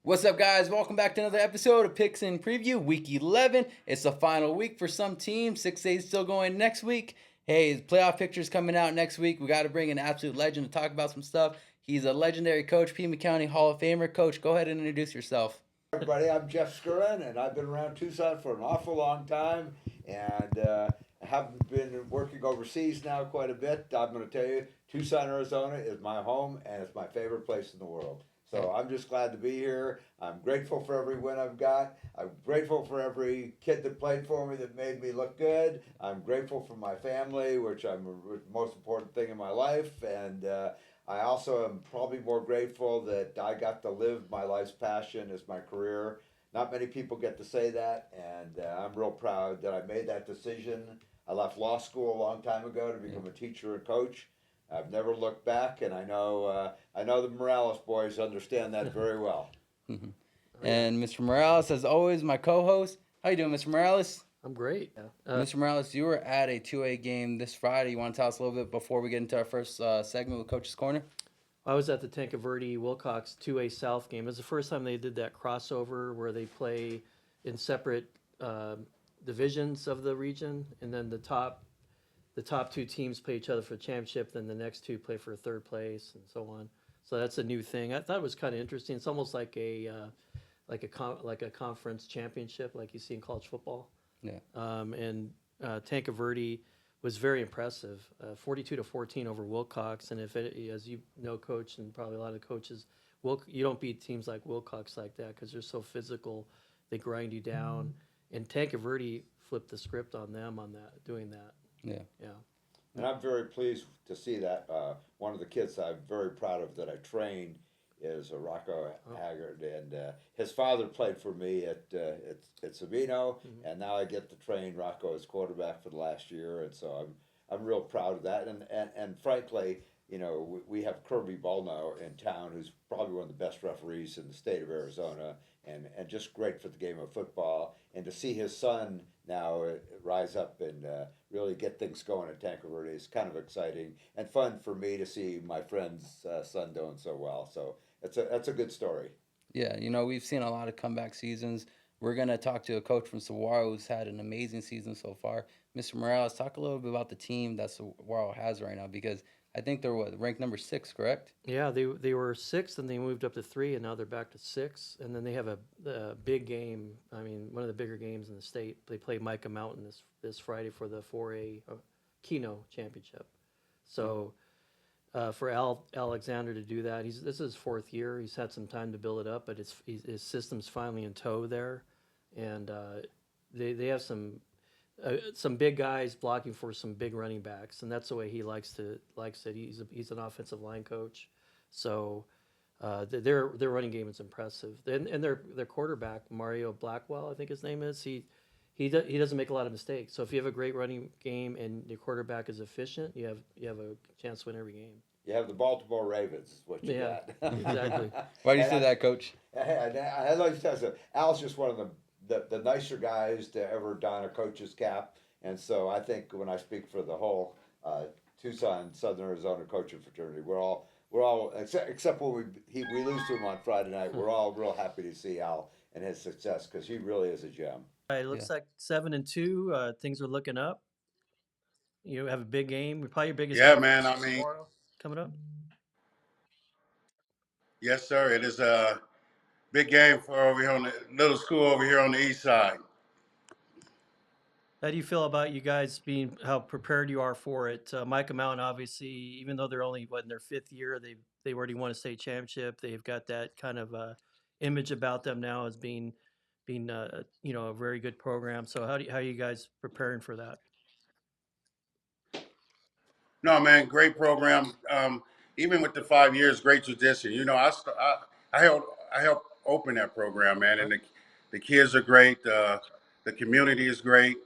What's up, guys? Welcome back to another episode of Pigskin Preview, Week 11. It's the final week for some teams. 6 days still going next week. Hey, playoff pictures coming out next week. We got to bring an absolute legend to talk about some stuff. He's a legendary coach, Pima County Hall of Famer. Coach, go ahead and introduce yourself. Everybody, I'm Jeff Skurin, and I've been around Tucson for an awful long time, and haven't been working overseas now quite a bit. I'm going to tell you, Tucson, Arizona is my home, and it's my favorite place in the world. So I'm just glad to be here. I'm grateful for every win I've got. I'm grateful for every kid that played for me that made me look good. I'm grateful for my family, which I'm the most important thing in my life, and I also am probably more grateful that I got to live my life's passion as my career. Not many people get to say that, and I'm real proud that I made that decision. I left law school a long time ago to become a teacher and coach. I've never looked back, and I know the Morales boys understand that very well. And Mr. Morales, as always, my co-host. How you doing, Mr. Morales? I'm great. Mr. Morales, you were at a 2A game this Friday. You want to tell us a little bit before we get into our first segment with Coach's Corner? I was at the Tanca Verde Wilcox 2A South game. It was the first time they did that crossover where they play in separate divisions of the region, and then the top two teams play each other for the championship. Then the next two play for third place, and so on. So that's a new thing. I thought it was kind of interesting. It's almost like a conference championship, like you see in college football. Yeah. And Tanca Verde was very impressive, 42-14 over Wilcox. And as you know, Coach, and probably a lot of coaches, you don't beat teams like Wilcox like that because they're so physical. They grind you down. And Tanca Verde flipped the script on them on that, doing that. Yeah. Yeah. And I'm very pleased to see that. One of the kids I'm very proud of that I trained is Rocco Haggard, and his father played for me at Sabino, and now I get to train Rocco as quarterback for the last year, and so I'm real proud of that. And frankly, you know, we have Kirby Bolno in town, who's probably one of the best referees in the state of Arizona, and just great for the game of football. And to see his son now rise up and really get things going at Tanca Verde is kind of exciting and fun for me to see my friend's son doing so well. So that's a good story. Yeah, you know, we've seen a lot of comeback seasons. We're going to talk to a coach from Saguaro who's had an amazing season so far. Mr. Morales, talk a little bit about the team that Saguaro has right now because I think they're ranked number 6, correct? Yeah, they were 6th, and they moved up to 3, and now they're back to 6. And then they have a big game. I mean, one of the bigger games in the state. They play Micah Mountain this Friday for the 4A Keno Championship. So for Alexander to do that, this is his 4th year. He's had some time to build it up, but his system's finally in tow there, and they have some big guys blocking for some big running backs, and that's the way he likes it. He's an offensive line coach, so their running game is impressive. And their quarterback Mario Blackwell, I think his name is. He doesn't make a lot of mistakes. So if you have a great running game and your quarterback is efficient, you have a chance to win every game. You have the Baltimore Ravens, is what you got. Exactly. Why do you say that, Coach? I'd like to tell you, Al's just one of the nicer guys to ever don a coach's cap, and so I think when I speak for the whole Tucson Southern Arizona coaching fraternity, we're all except when we lose to him on Friday night, we're all real happy to see Al and his success because he really is a gem. All right, it looks like 7-2. Things are looking up. You have a big game. Probably your biggest Yeah, game man. I mean, tomorrow coming up. yes, sir. It is a big game for over here on the little school over here on the east side. How do you feel about you guys how prepared you are for it? Micah Mountain, obviously, even though they're only in their 5th year, they already won a state championship. They've got that kind of image about them now as being a very good program. So how are you guys preparing for that? No, man, great program. Even with the 5 years, great tradition. You know, I helped open that program, man, and the kids are great. The community is great.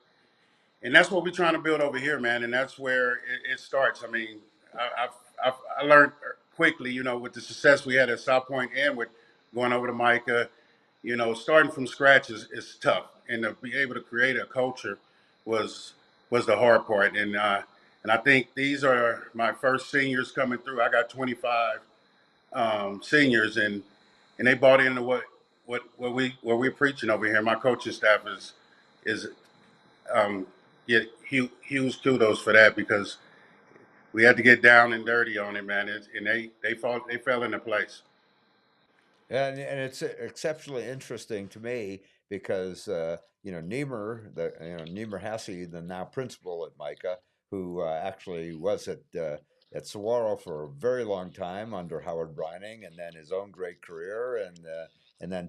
And that's what we're trying to build over here, man. And that's where it starts. I mean, I learned quickly, you know, with the success we had at South Point and with going over to Micah, you know, starting from scratch is tough. And to be able to create a culture was the hard part. And I think these are my first seniors coming through. I got 25 seniors, and they bought into what we're preaching over here. My coaching staff is get huge kudos for that because we had to get down and dirty on it, man. And they fell into place. And it's exceptionally interesting to me because Niemer, Niemer Hasse, the now principal at Micah, who actually was at Saguaro for a very long time under Howard Brining, and then his own great career, and then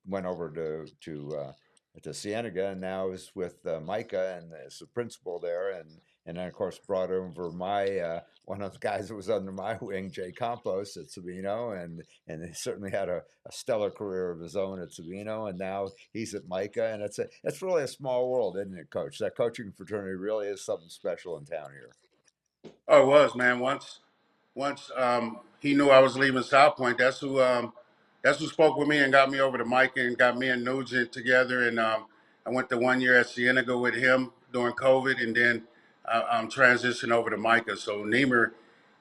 went over to Cienega, and now is with Micah and is the principal there, and then of course brought over my one of the guys that was under my wing, Jay Campos at Sabino, and he certainly had a stellar career of his own at Sabino, and now he's at Micah, and it's really a small world, isn't it, Coach? That coaching fraternity really is something special in town here. Oh, it was, man. Once he knew I was leaving South Point, that's who spoke with me and got me over to Mike and got me and Nugent together. And I went to 1 year at Cienega with him during COVID, and then I'm transitioned over to Micah. So Niemer,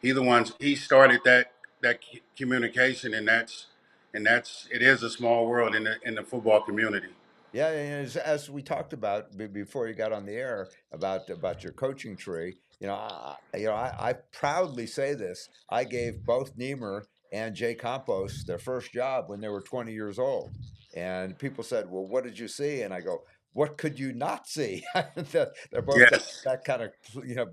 he started that communication, and that's it is a small world in the football community. Yeah, and as we talked about before you got on the air about your coaching tree, I proudly say this. I gave both Niemer and Jay Campos their first job when they were 20 years old, and people said, "Well, what did you see?" And I go, "What could you not see?" They're both Yes. that kind of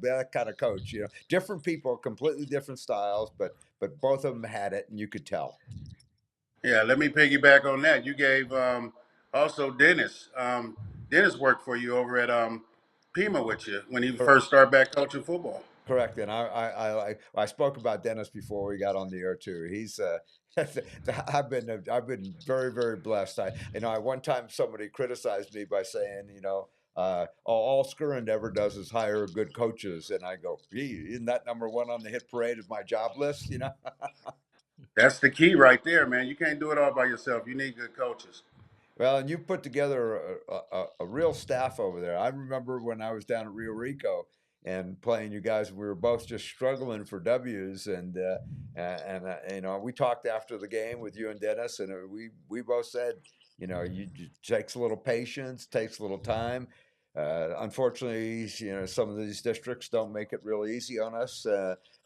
that kind of coach. Different people, completely different styles, but both of them had it, and you could tell. Yeah, let me piggyback on that. You gave also Dennis. Dennis worked for you over at Pima with you when he first started back coaching football. Correct, and I spoke about Dennis before we got on the air too. He's I've been very blessed. I one time somebody criticized me by saying all Skirend ever does is hire good coaches, and I go, gee, isn't that number one on the hit parade of my job list? That's the key right there, man. You can't do it all by yourself. You need good coaches. Well, and you put together a real staff over there. I remember when I was down at Rio Rico and playing you guys, we were both just struggling for W's, and we talked after the game with you and Dennis, and we both said, it takes a little patience, takes a little time. Unfortunately, some of these districts don't make it real easy on us,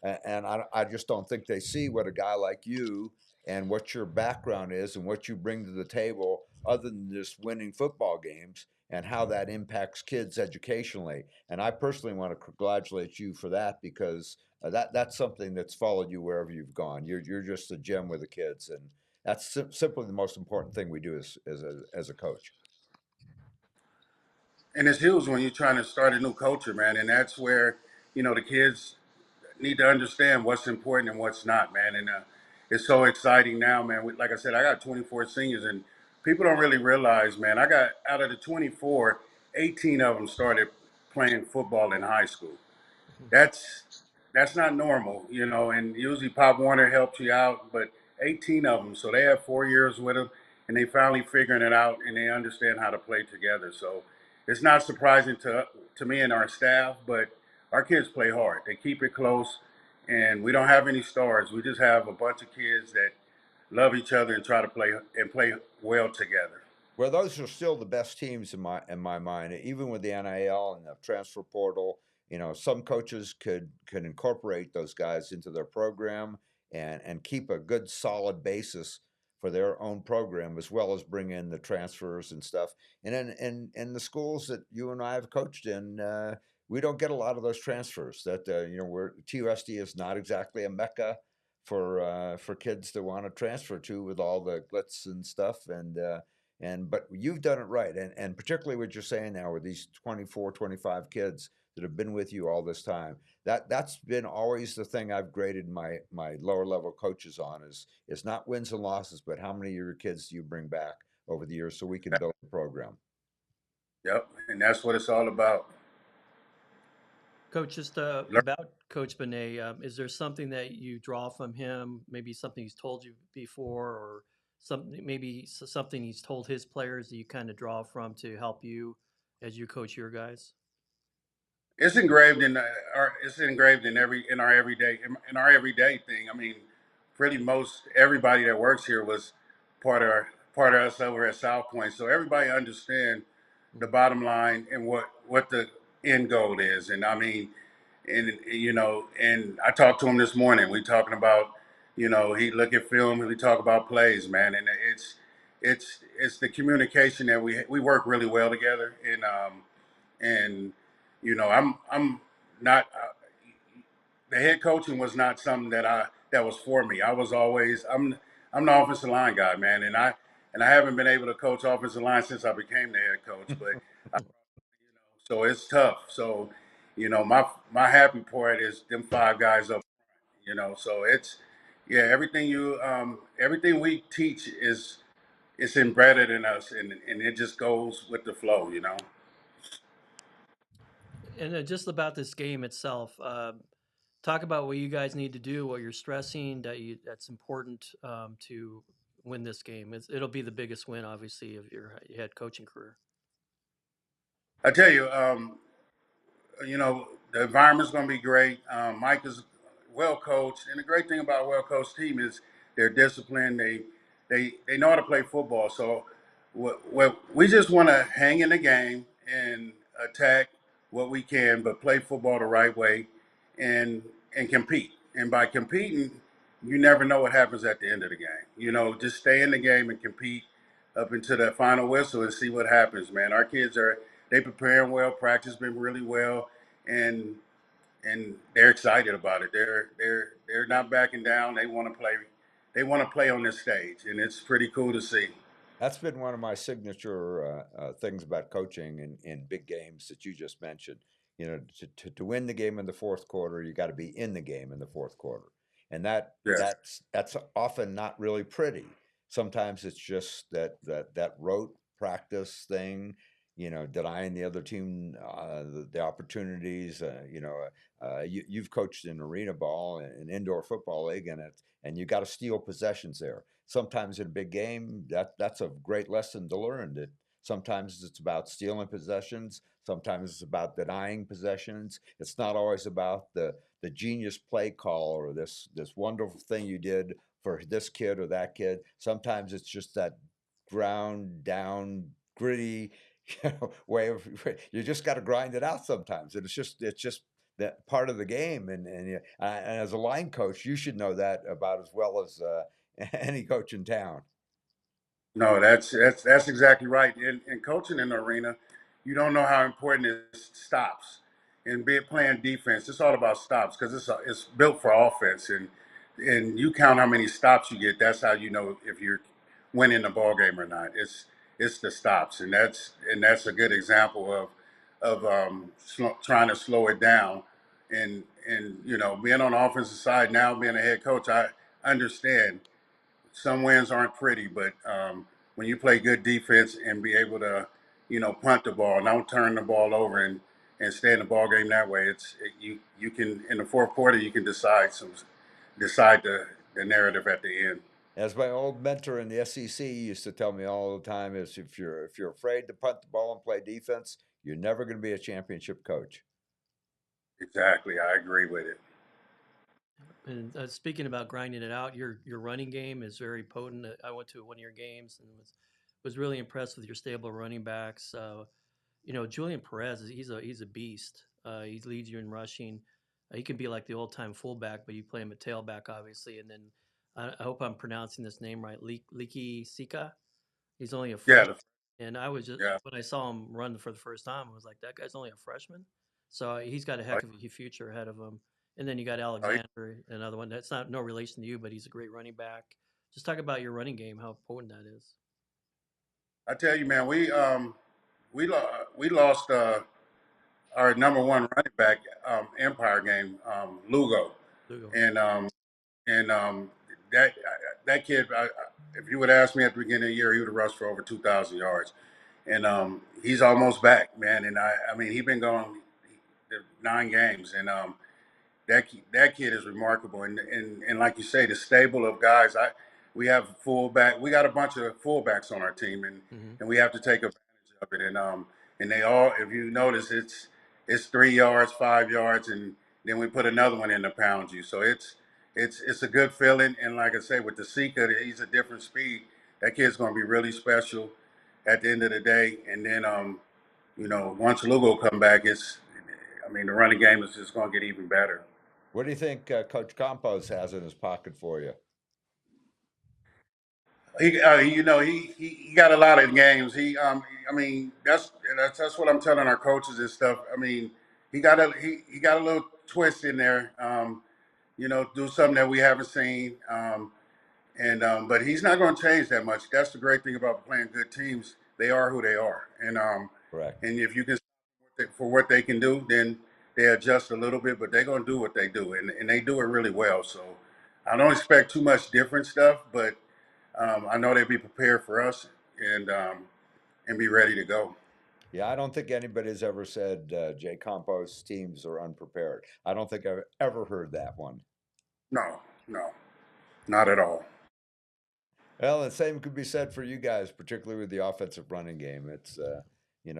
and I just don't think they see what a guy like you and what your background is and what you bring to the table other than just winning football games and how that impacts kids educationally. And I personally want to congratulate you for that because that's something that's followed you wherever you've gone. You're just a gem with the kids, and that's simply the most important thing we do as a coach. And it's huge when you're trying to start a new culture, man. And that's where, the kids need to understand what's important and what's not, man. And it's so exciting now, man. Like I said, I got 24 seniors, and people don't really realize, man, I got out of the 24, 18 of them started playing football in high school. That's that's not normal, and usually Pop Warner helps you out, but 18 of them, so they have 4 years with him, and they finally figuring it out, and they understand how to play together. So it's not surprising to me and our staff, but our kids play hard. They keep it close, and we don't have any stars. We just have a bunch of kids that love each other and try to play well together. Well, those are still the best teams in my mind, even with the NIL and the transfer portal. Some coaches could incorporate those guys into their program and keep a good solid basis for their own program as well as bring in the transfers and stuff. And in the schools that you and I have coached in, we don't get a lot of those transfers. That where TUSD is not exactly a mecca for kids to want to transfer to with all the glitz and stuff but you've done it right, and particularly what you're saying now with these 24, 25 kids that have been with you all this time. That's been always the thing I've graded my lower level coaches on is not wins and losses, but how many of your kids do you bring back over the years so we can build the program. Yep, and that's what it's all about. Coach, just about Coach Benet, is there something that you draw from him? Maybe something he's told you before, or something he's told his players that you kind of draw from to help you as you coach your guys? It's engraved in it's engraved in our everyday thing. I mean, pretty most everybody that works here was part of us over at South Point, so everybody understand the bottom line and what the end goal is. And I mean, and and I talked to him this morning. We talking about, he look at film and we talk about plays, man. And it's the communication that we work really well together. And I'm not the head coaching was not something that was for me. I'm the offensive line guy, man, and I haven't been able to coach offensive line since I became the head coach. But so it's tough. So, my happy part is them five guys up. So it's yeah, everything we teach is it's embedded in us, and it just goes with the flow. And just about this game itself, talk about what you guys need to do, what you're stressing that's important to win this game. It'll be the biggest win, obviously, of your head coaching career. I tell you, the environment's going to be great. Mike is well coached, and the great thing about a well coached team is they're disciplined. They know how to play football. So what we just want to hang in the game and attack what we can, but play football the right way, and compete. And by competing, you never know what happens at the end of the game. Just stay in the game and compete up into the final whistle and see what happens, man. Our kids they preparing well. Practice been really well, and they're excited about it. They're not backing down. They want to play. They want to play on this stage, and it's pretty cool to see. That's been one of my signature things about coaching in big games that you just mentioned. To win the game in the fourth quarter, you got to be in the game in the fourth quarter, and Yeah. that's often not really pretty. Sometimes it's just that rote practice thing, denying the other team the opportunities. You've coached in arena ball and indoor football league, and you got to steal possessions there. Sometimes in a big game, that's a great lesson to learn. That sometimes it's about stealing possessions. Sometimes it's about denying possessions. It's not always about the genius play call or this wonderful thing you did for this kid or that kid. Sometimes it's just that ground down gritty way of you just got to grind it out sometimes, and it's just that part of the game. And as a line coach, you should know that about as well as any coach in town. No, that's exactly right. In coaching in the arena, you don't know how important it stops. And be it playing defense, it's all about stops because it's built for offense, and you count how many stops you get. That's how you know if you're winning the ball game or not. It's the stops, and that's a good example of trying to slow it down. And being on the offensive side now, being a head coach, I understand some wins aren't pretty, but when you play good defense and be able to, punt the ball, don't turn the ball over and stay in the ball game that way, you can in the fourth quarter you can decide the narrative at the end. As my old mentor in the SEC used to tell me all the time, is if you're afraid to punt the ball and play defense, you're never going to be a championship coach. Exactly, I agree with it. And speaking about grinding it out, your running game is very potent. I went to one of your games and was really impressed with your stable running backs. Julian Perez, he's a beast. He leads you in rushing. He can be like the old time fullback, but you play him at tailback, obviously. And then I hope I'm pronouncing this name right, Leaky Sika. He's only a Yeah, freshman, and I was just yeah. when I saw him run for the first time, I was like, that guy's only a freshman. So he's got a Oh, heck of a future ahead of him. And then you got oh, Alexander, another one that's not no relation to you, but he's a great running back. Just talk about your running game, how important that is. I tell you, man, we lost our number one running back Empire game, Lugo, Lugo. and that that kid. If you would ask me at the beginning of the year, he would have rushed for over 2,000 yards, and he's almost back, man. And I mean, he's been going 9 games, and that kid is remarkable. And like you say, the stable of guys. We have fullback. We got a bunch of fullbacks on our team, and Hmm. and we have to take advantage of it. And they all, if you notice, it's 3 yards, 5 yards, and then we put another one in to pound you. So it's a good feeling. And like I say, with the Sika, he's a different speed. that kid's going to be really special at the end of the day. And then, once Lugo come back, the running game is just going to get even better. What do you think Coach Campos has in his pocket for you? He got a lot of games. That's what I'm telling our coaches and stuff. I mean, he got a little twist in there. Do something that we haven't seen. But he's not going to change that much. That's the great thing about playing good teams. They are who they are, Correct. and if you can for what they can do, then they adjust a little bit. But they're going to do what they do, and they do it really well. So I don't expect too much different stuff, but I know they'll be prepared for us and be ready to go. Yeah, I don't think anybody's ever said Jay Campos teams are unprepared. I don't think I've ever heard that one. No, no, not at all. Well, the same could be said for you guys, particularly with the offensive running game. It's you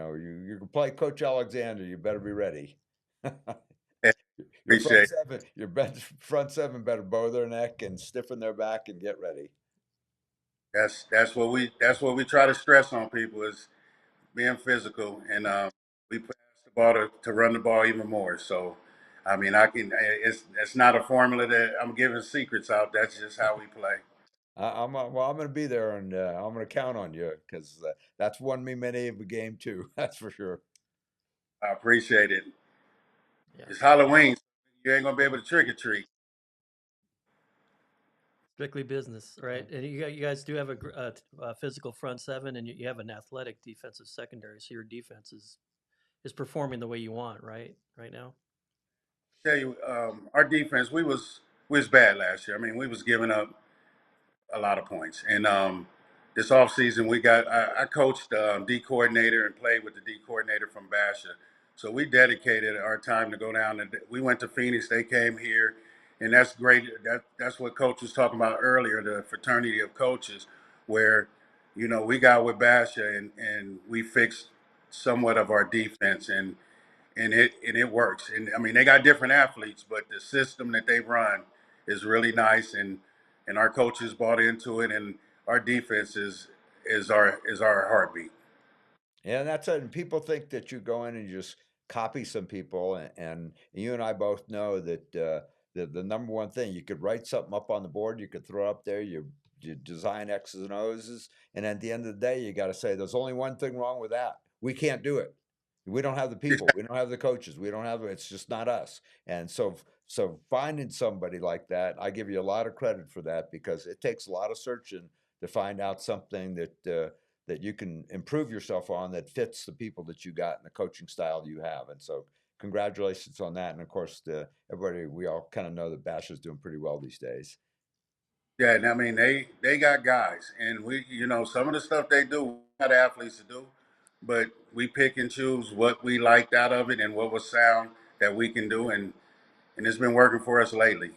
can play Coach Alexander. You better be ready. Appreciate it. Your front seven better bow their neck and stiffen their back and get ready. That's what we try to stress on people is being physical, and we pass the ball to run the ball even more. So, I can. It's not a formula that I'm giving secrets out. That's just how we play. I'm going to be there, and I'm going to count on you because that's won me many of a game too. That's for sure. I appreciate it. Yeah. It's Halloween. So you ain't gonna be able to trick or treat. Strictly business, right? And you guys do have a physical front seven, and you have an athletic defensive secondary. So your defense is performing the way you want, right? Right now. Tell you, our defense we was bad last year. I mean, we was giving up a lot of points. And this offseason, I coached D coordinator and played with the D coordinator from Basha. So we dedicated our time to go down. And we went to Phoenix. They came here, and that's great. That's what Coach was talking about earlier, the fraternity of coaches, where we got with Basha and we fixed somewhat of our defense and it works. And I mean, they got different athletes, but the system that they run is really nice, and our coaches bought into it, and our defense is our heartbeat. Yeah, that's it. And people think that you go in and you just copy some people, and you and I both know that the number one thing you could write something up on the board, you could throw up there, you design X's and O's, and at the end of the day, you got to say there's only one thing wrong with that. We can't do it. We don't have the people. We don't have the coaches. We don't have. It's just not us. And so finding somebody like that, I give you a lot of credit for that because it takes a lot of searching to find out something that you can improve yourself on that fits the people that you got and the coaching style you have. And so congratulations on that. And of course, everybody, we all kind of know that Bash is doing pretty well these days. Yeah, and I mean they got guys, and some of the stuff they do, we got athletes to do, but we pick and choose what we liked out of it and what was sound that we can do, and it's been working for us lately.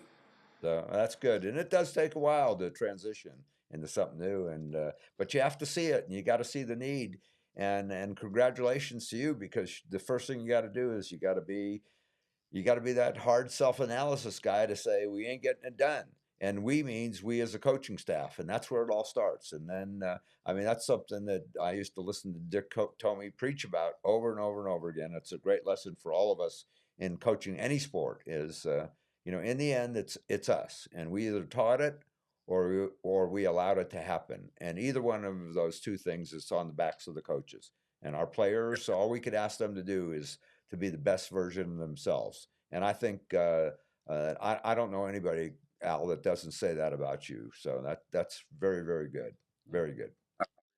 So that's good. And it does take a while to transition into something new. But you have to see it and you got to see the need. And congratulations to you because the first thing you got to do is you got to be that hard self-analysis guy to say we ain't getting it done, and we means we as a coaching staff, and that's where it all starts. And then that's something that I used to listen to Dick Tomey preach about over and over and over again. It's a great lesson for all of us in coaching any sport is in the end it's us, and we either taught it or we allowed it to happen, and either one of those two things is on the backs of the coaches and our players. So all we could ask them to do is to be the best version of themselves. And I think I don't know anybody, Al, that doesn't say that about you. So that's very, very good. Very good.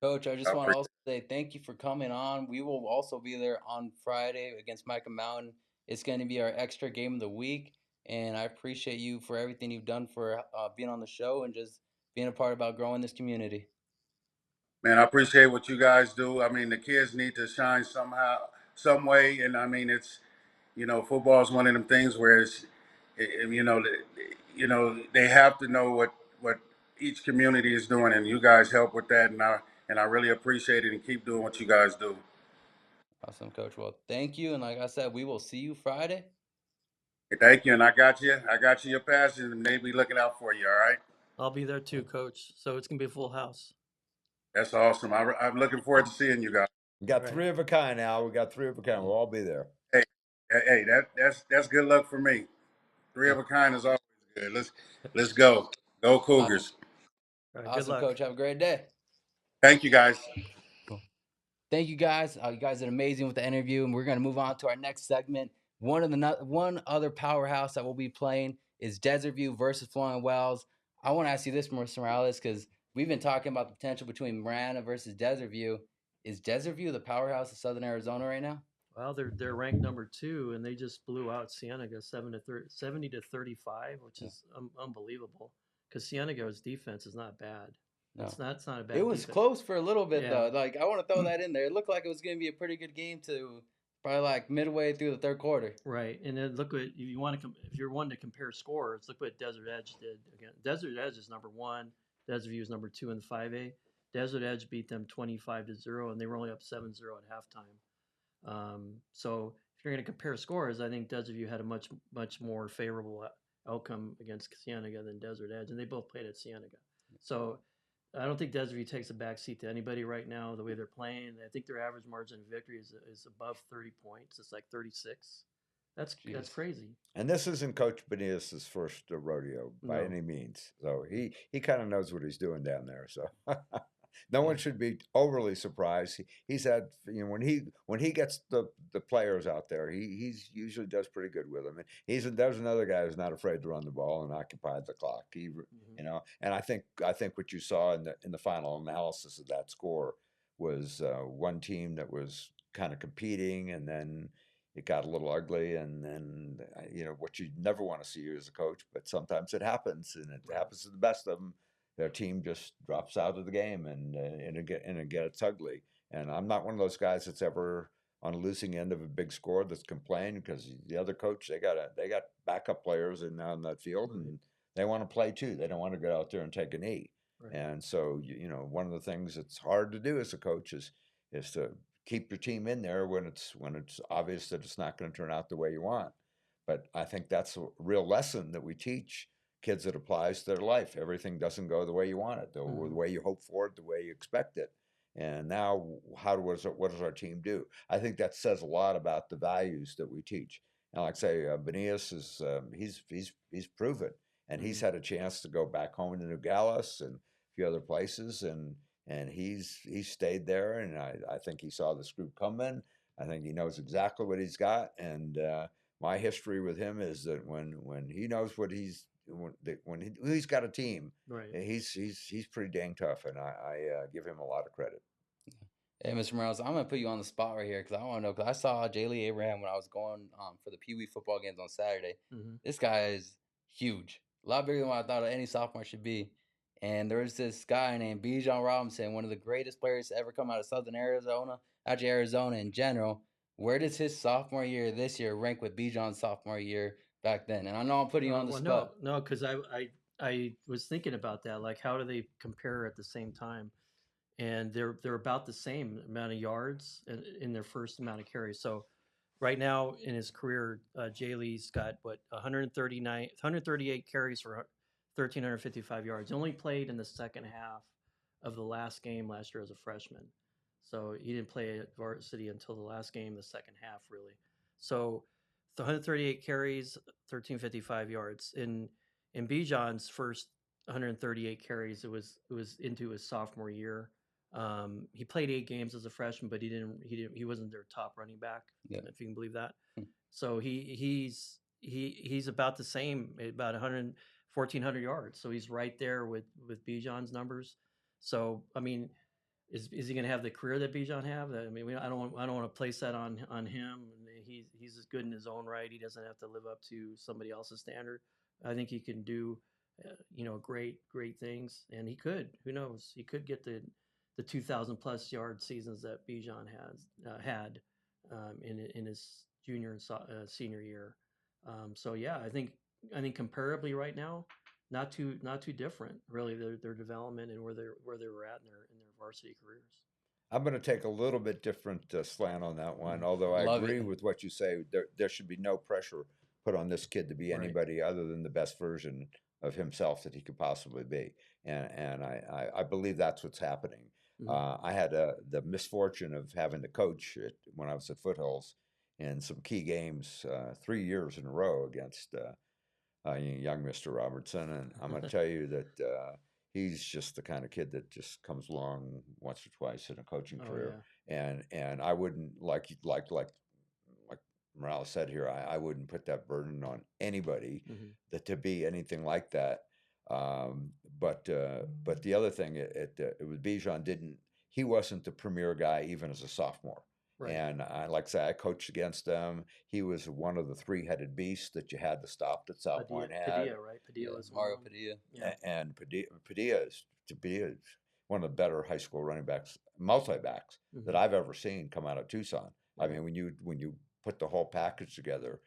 Coach, I just I want to appreciate also say thank you for coming on. We will also be there on Friday against Micah Mountain. It's going to be our extra game of the week, and I appreciate you for everything you've done for being on the show and just being a part about growing this community. Man, I appreciate what you guys do. I mean, the kids need to shine somehow, some way, and I mean, football is one of them things where they have to know what each community is doing, and you guys help with that, and I really appreciate it, and keep doing what you guys do. Awesome, Coach. Well, thank you. And like I said, we will see you Friday. Thank you, and I got you your passes, and maybe looking out for you. All right. I'll be there too, coach. So it's gonna be a full house. That's awesome. I'm looking forward to seeing you guys. We got Right. 3 of a kind, Al. We got 3 of a kind. We'll all be there. Hey, hey, that's good luck for me. Three of a kind is always good. Let's go. Go Uh, Cougars. All right, good awesome, luck. coach. Have a great day. Thank you guys. Cool. Thank you guys. You guys did amazing with the interview, and we're going to move on to our next segment. One other powerhouse that we'll be playing is Desert View versus Flowing Wells. I want to ask you this, Mr. Morales, because we've been talking about the potential between Marana versus Desert View. Is Desert View the powerhouse of Southern Arizona right now? Well, they're ranked number 2, and they just blew out Cienega 70 to 35, which Yeah. is unbelievable. Because Cienega's defense is not bad. No. It's not a bad. It was defense. close for a little bit, Yeah. though. Like, I want to throw that in there. It looked like it was going to be a pretty good game to probably like midway through the third quarter. Right, and then look what if you want to if you're wanting to compare scores, look what Desert Edge did again. Desert Edge is number 1. Desert View is number 2 in the 5A. Desert Edge beat them 25-0, and they were only up 7-0 at halftime. So if you're going to compare scores, I think Desert View had a much more favorable outcome against Cienega than Desert Edge, and they both played at Cienega. So I don't think Desert View takes a backseat to anybody right now. The way they're playing, I think their average margin of victory is above 30 points. It's like 36. That's Jeez. crazy. And this isn't Coach Benitez's first rodeo by No. any means. So he kind of knows what he's doing down there. So no one should be overly surprised. He's had when he gets the players out there, he's usually does pretty good with them. And there's another guy who's not afraid to run the ball and occupy the clock. And I think what you saw in the final analysis of that score was one team that was kind of competing, and then it got a little ugly, and then what you never want to see as a coach, but sometimes it happens, and it happens to the best of them. Their team just drops out of the game, and it gets ugly. And I'm not one of those guys that's ever on a losing end of a big score that's complaining, because the other coach, they got backup players on that field, Right. and they want to play too. They don't want to go out there and take a knee. Right. And so one of the things that's hard to do as a coach is to keep your team in there when it's obvious that it's not going to turn out the way you want. But I think that's a real lesson that we teach kids that applies to their life. Everything doesn't go the way you want it, the way you hope for it, the way you expect it. And now, what does our team do? I think that says a lot about the values that we teach. And like I say, Benitez is he's proven, and he's had a chance to go back home to Nogales and a few other places, and he's stayed there, and I think he saw this group coming. I think he knows exactly what he's got, and my history with him is that when he knows what he's got a team, Right. he's pretty dang tough, and I give him a lot of credit. Hey, Mr. Morales, I'm gonna put you on the spot right here because I want to know, because I saw Jaylee Abraham when I was going for the Pee Wee football games on Saturday. Mm-hmm. This guy is huge, a lot bigger than what I thought any sophomore should be. And there was this guy named Bijan Robinson, one of the greatest players to ever come out of Southern Arizona, actually Arizona in general. Where does his sophomore year this year rank with Bijan's sophomore year back then? And I know I'm putting you on the Well, spot. no, because I was thinking about that. Like, how do they compare at the same time? And they're about the same amount of yards in their first amount of carries. So right now in his career, Jay Lee's got 138 carries for 1,355 yards. He only played in the second half of the last game last year as a freshman, so he didn't play at varsity until the last game, the second half really. So the 138 carries, 1,355 yards. In Bijan's first 138 carries, it was into his sophomore year. He played 8 games as a freshman, but he wasn't their top running back, if you can believe that. So he's about the same, about 1,400 yards. So he's right there with Bijan's numbers. So I mean, is he going to have the career that Bijan have? I mean, I don't want to place that on him. He's as good in his own right. He doesn't have to live up to somebody else's standard. I think he can do, great things, and he could. Who knows? He could get the 2,000 plus yard seasons that Bijan had in his junior and senior year. So yeah, I think comparably right now, not too different really, their development and where they were at in their varsity careers. I'm going to take a little bit different slant on that one, although I Love agree it. with what you say. There should be no pressure put on this kid to be Right. anybody other than the best version of himself that he could possibly be, and I believe that's what's happening. I had the misfortune of having to coach when I was at Foothills in some key games 3 years in a row against young Mr. Robertson, and I'm going to tell you that he's just the kind of kid that just comes along once or twice in a coaching Oh, career, and I wouldn't like Morales said here, I wouldn't put that burden on anybody Mm-hmm. that to be anything like that. But the other thing, it was Bijan didn't he wasn't the premier guy even as a sophomore. Right. And I like I say, I coached against them. He was one of the three-headed beasts that you had to stop that South Point had. Padilla, right? Padilla was Mario one of them. Padilla. Yeah. And Padilla is one of the better high school running backs, multi-backs that Mhm. I've ever seen come out of Tucson. I Yeah. mean, when you put the whole package together,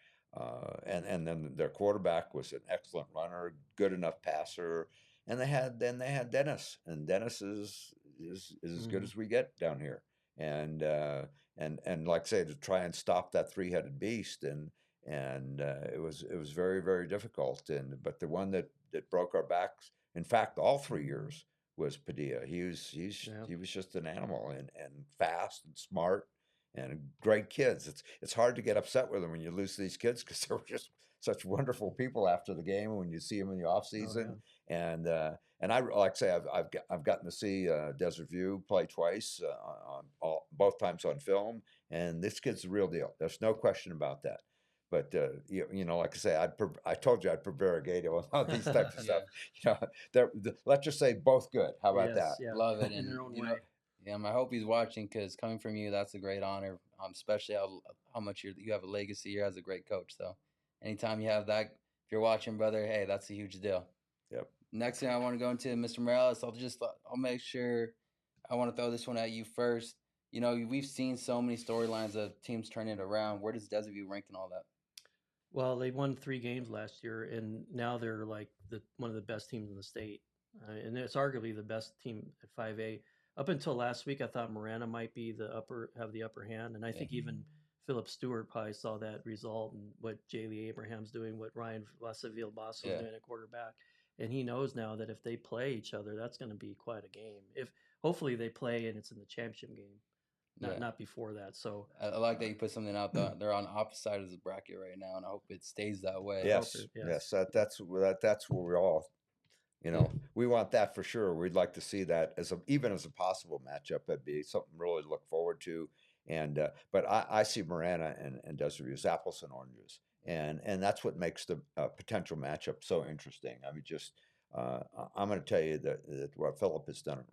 and then their quarterback was an excellent runner, good enough passer, and they had Dennis, and Dennis is as good Mhm. as we get down here, and and like I say, to try and stop that three-headed beast, and it was very very difficult, and but the one that broke our backs, in fact, all 3 years was Padilla. Yeah. He was just an animal, and fast and smart and great kids. It's hard to get upset with them when you lose these kids because they were just such wonderful people after the game when you see them in the off Oh, yeah. season. And I like I say I've gotten to see Desert View play twice both times on film, and this kid's the real deal. There's no question about that. But you know, like I say, I told you I'd prevaricate on all these types of stuff. You know, let's just say both good. How about Yes. that? Yeah. Love it, In their and own you know, way. I hope he's watching because coming from you, that's a great honor. Especially how much you have a legacy here as a great coach. So, anytime you have that, if you're watching, brother, hey, that's a huge deal. Yep. Next thing I want to go into, Mr. Morales, I'll make sure I want to throw this one at you first. You know, we've seen so many storylines of teams turning it around. Where does Desert View rank in all that? Well, they won 3 games last year, and now they're like one of the best teams in the state, and it's arguably the best team at 5A. Up until last week, I thought Marana might be have the upper hand, and I think even Philip Stewart probably saw that result and what Jaylee Abraham's doing, what Ryan Vasaville Basso's Yeah. doing at quarterback, and he knows now that if they play each other, that's going to be quite a game. If hopefully they play and it's in the championship game, Yeah. not before that. So I like that you put something out there. They're on opposite sides of the bracket right now, and I hope it stays that way. Yes, yes, that's where we all, you know, we want that for sure. We'd like to see that as even as a possible matchup. That'd be something really to look forward to. And but I see Marana and Desert View as apples and oranges, and that's what makes the potential matchup so interesting. I mean, just I'm going to tell you that what Philip has done at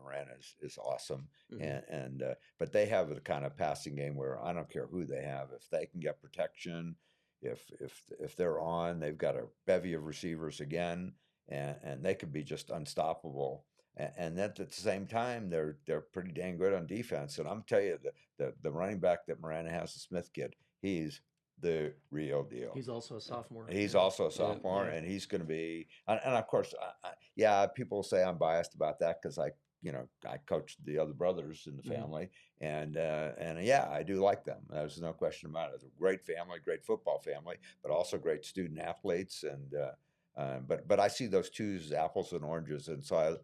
Marana is awesome, Mhm. and but they have the kind of passing game where I don't care who they have, if they can get protection, if they're on, they've got a bevy of receivers again, and they could be just unstoppable. And then at the same time, they're pretty dang good on defense. And I'm telling you, the running back that Miranda has, the Smith kid, he's the real deal. he's also a sophomore. He's Yeah. also a sophomore, Yeah. and he's going to be. And of course, yeah, people say I'm biased about that because I coached the other brothers in the Mhm. family, and yeah, I do like them. There's no question about it. It's a great family, great football family, but also great student athletes, and but I see those two as apples and oranges, and so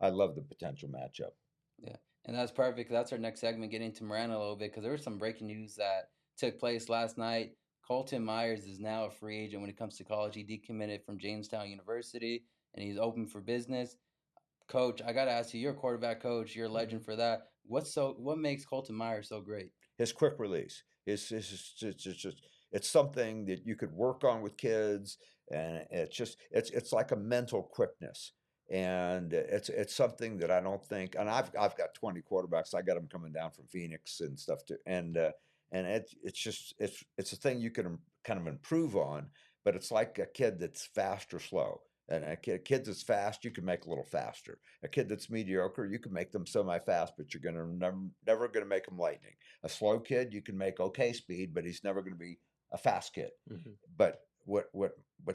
I love the potential matchup. Yeah, and that's perfect. That's our next segment, getting into Miranda a little bit, because there was some breaking news that took place last night. Colton Myers is now a free agent when it comes to college. He decommitted from Jamestown University, and he's open for business. Coach, I got to ask you, you're a quarterback coach. You're a legend for that. What makes Colton Myers so great? His quick release it's something that you could work on with kids, and it's like a mental quickness, and it's something that I don't think. And I've got 20 quarterbacks. I got them coming down from Phoenix and stuff too, and it's just it's a thing you can kind of improve on, but it's like a kid that's fast or slow. And a kid that's fast, you can make a little faster. A kid that's mediocre, you can make them semi-fast, but you're never going to make them lightning. A slow kid, you can make okay speed, but he's never going to be a fast kid. Mhm. But what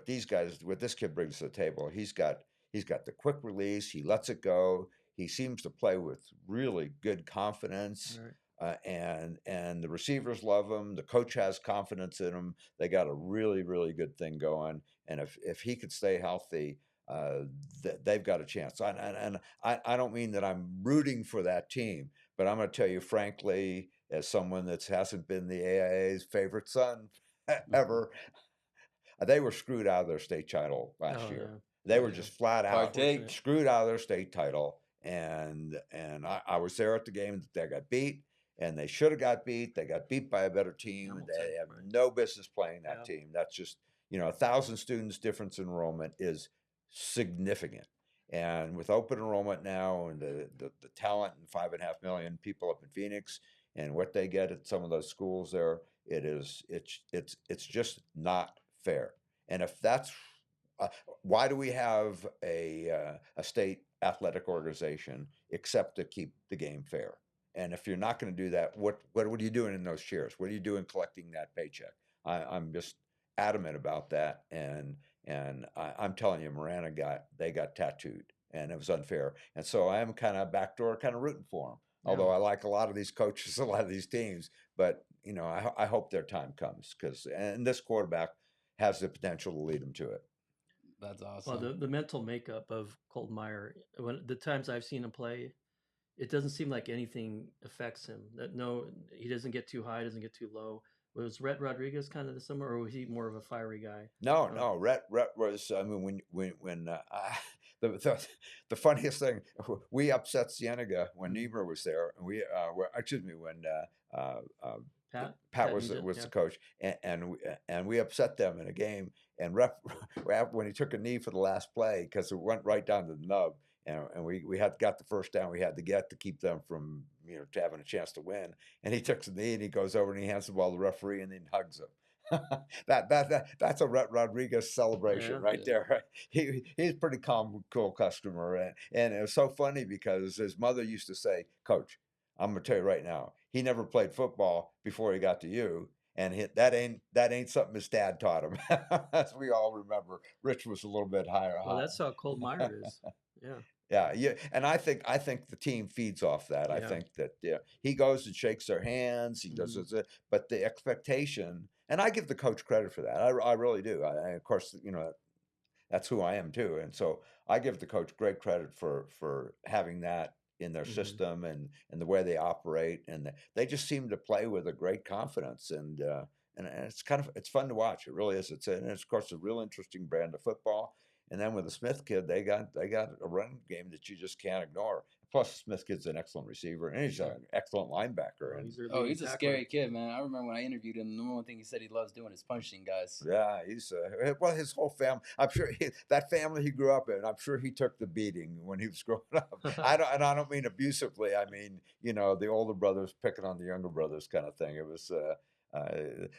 this kid brings to the table, he's got the quick release. He lets it go. He seems to play with really good confidence. All right. And the receivers love him. The coach has confidence in him. They got a really really good thing going. And if he could stay healthy, they've got a chance. And I don't mean that I'm rooting for that team, but I'm going to tell you frankly, as someone that hasn't been the AIA's favorite son ever, they were screwed out of their state title last Oh, year. yeah. They were Yeah. just flat Hard out take. screwed out of their state title. And I was there at the game that they got beat, and they should have got beat. They got beat by a better team. Hamilton, They have right. no business playing that Yeah. team. That's just 1,000 students difference in enrollment is significant. And with open enrollment now and the talent and 5.5 million people up in Phoenix and what they get at some of those schools there, it's just not fair. And if that's why do we have a state athletic organization except to keep the game fair? And if you're not going to do that, what are you doing in those shares? What are you doing collecting that paycheck? I'm just adamant about that, and I'm telling you, Marana got tattooed, and it was unfair. And so I am kind of backdoor, kind of rooting for them. Although I like a lot of these coaches, a lot of these teams, but I hope their time comes and this quarterback has the potential to lead them to it. That's Well, awesome. the mental makeup of Colton Meyer, when the times I've seen him play, it doesn't seem like anything affects him. That no, he doesn't get too high, doesn't get too low. Was Rhett Rodriguez kind of the similar, or was he more of a fiery guy? No. Rhett was. I mean, when the funniest thing, we upset Cienega when Niebuhr was there, and excuse me, when Pat was Nugent, the coach, and we upset them in a game. And when he took a knee for the last play because it went right down to the nub, and we had got the first down we had to get to keep them from to having a chance to win. And he took the knee and he goes over and he hands the ball to the referee and then hugs him. That's a Rodriguez celebration Yeah. right there. He's a pretty calm, cool customer, and it was so funny because his mother used to say, "Coach, I'm gonna tell you right now, he never played football before he got to you, and that ain't something his dad taught him." As we all remember, Rich was a little bit higher. Well, that's how Colton Meyer is. Yeah. Yeah, and I think the team feeds off that. I Yeah. think that he goes and shakes their hands. He does Mhm. it, but the expectation, and I give the coach credit for that. I really do. Of course, that's who I am too, and so I give the coach great credit for having that in their Mhm. system and the way they operate, and they just seem to play with a great confidence, and it's fun to watch. It really is. And it's of course a real interesting brand of football. And then with the Smith kid, they got a run game that you just can't ignore. Plus, Smith kid's an excellent receiver, and he's an excellent linebacker. Well, And he's their Oh, leading he's a tackler. scary kid, man. I remember when I interviewed him. The number one thing he said he loves doing is punching guys. yeah, he's well, his whole family. I'm sure that family he grew up in. I'm sure he took the beating when he was growing up. I don't mean abusively. I mean, the older brothers picking on the younger brothers, kind of thing. It was.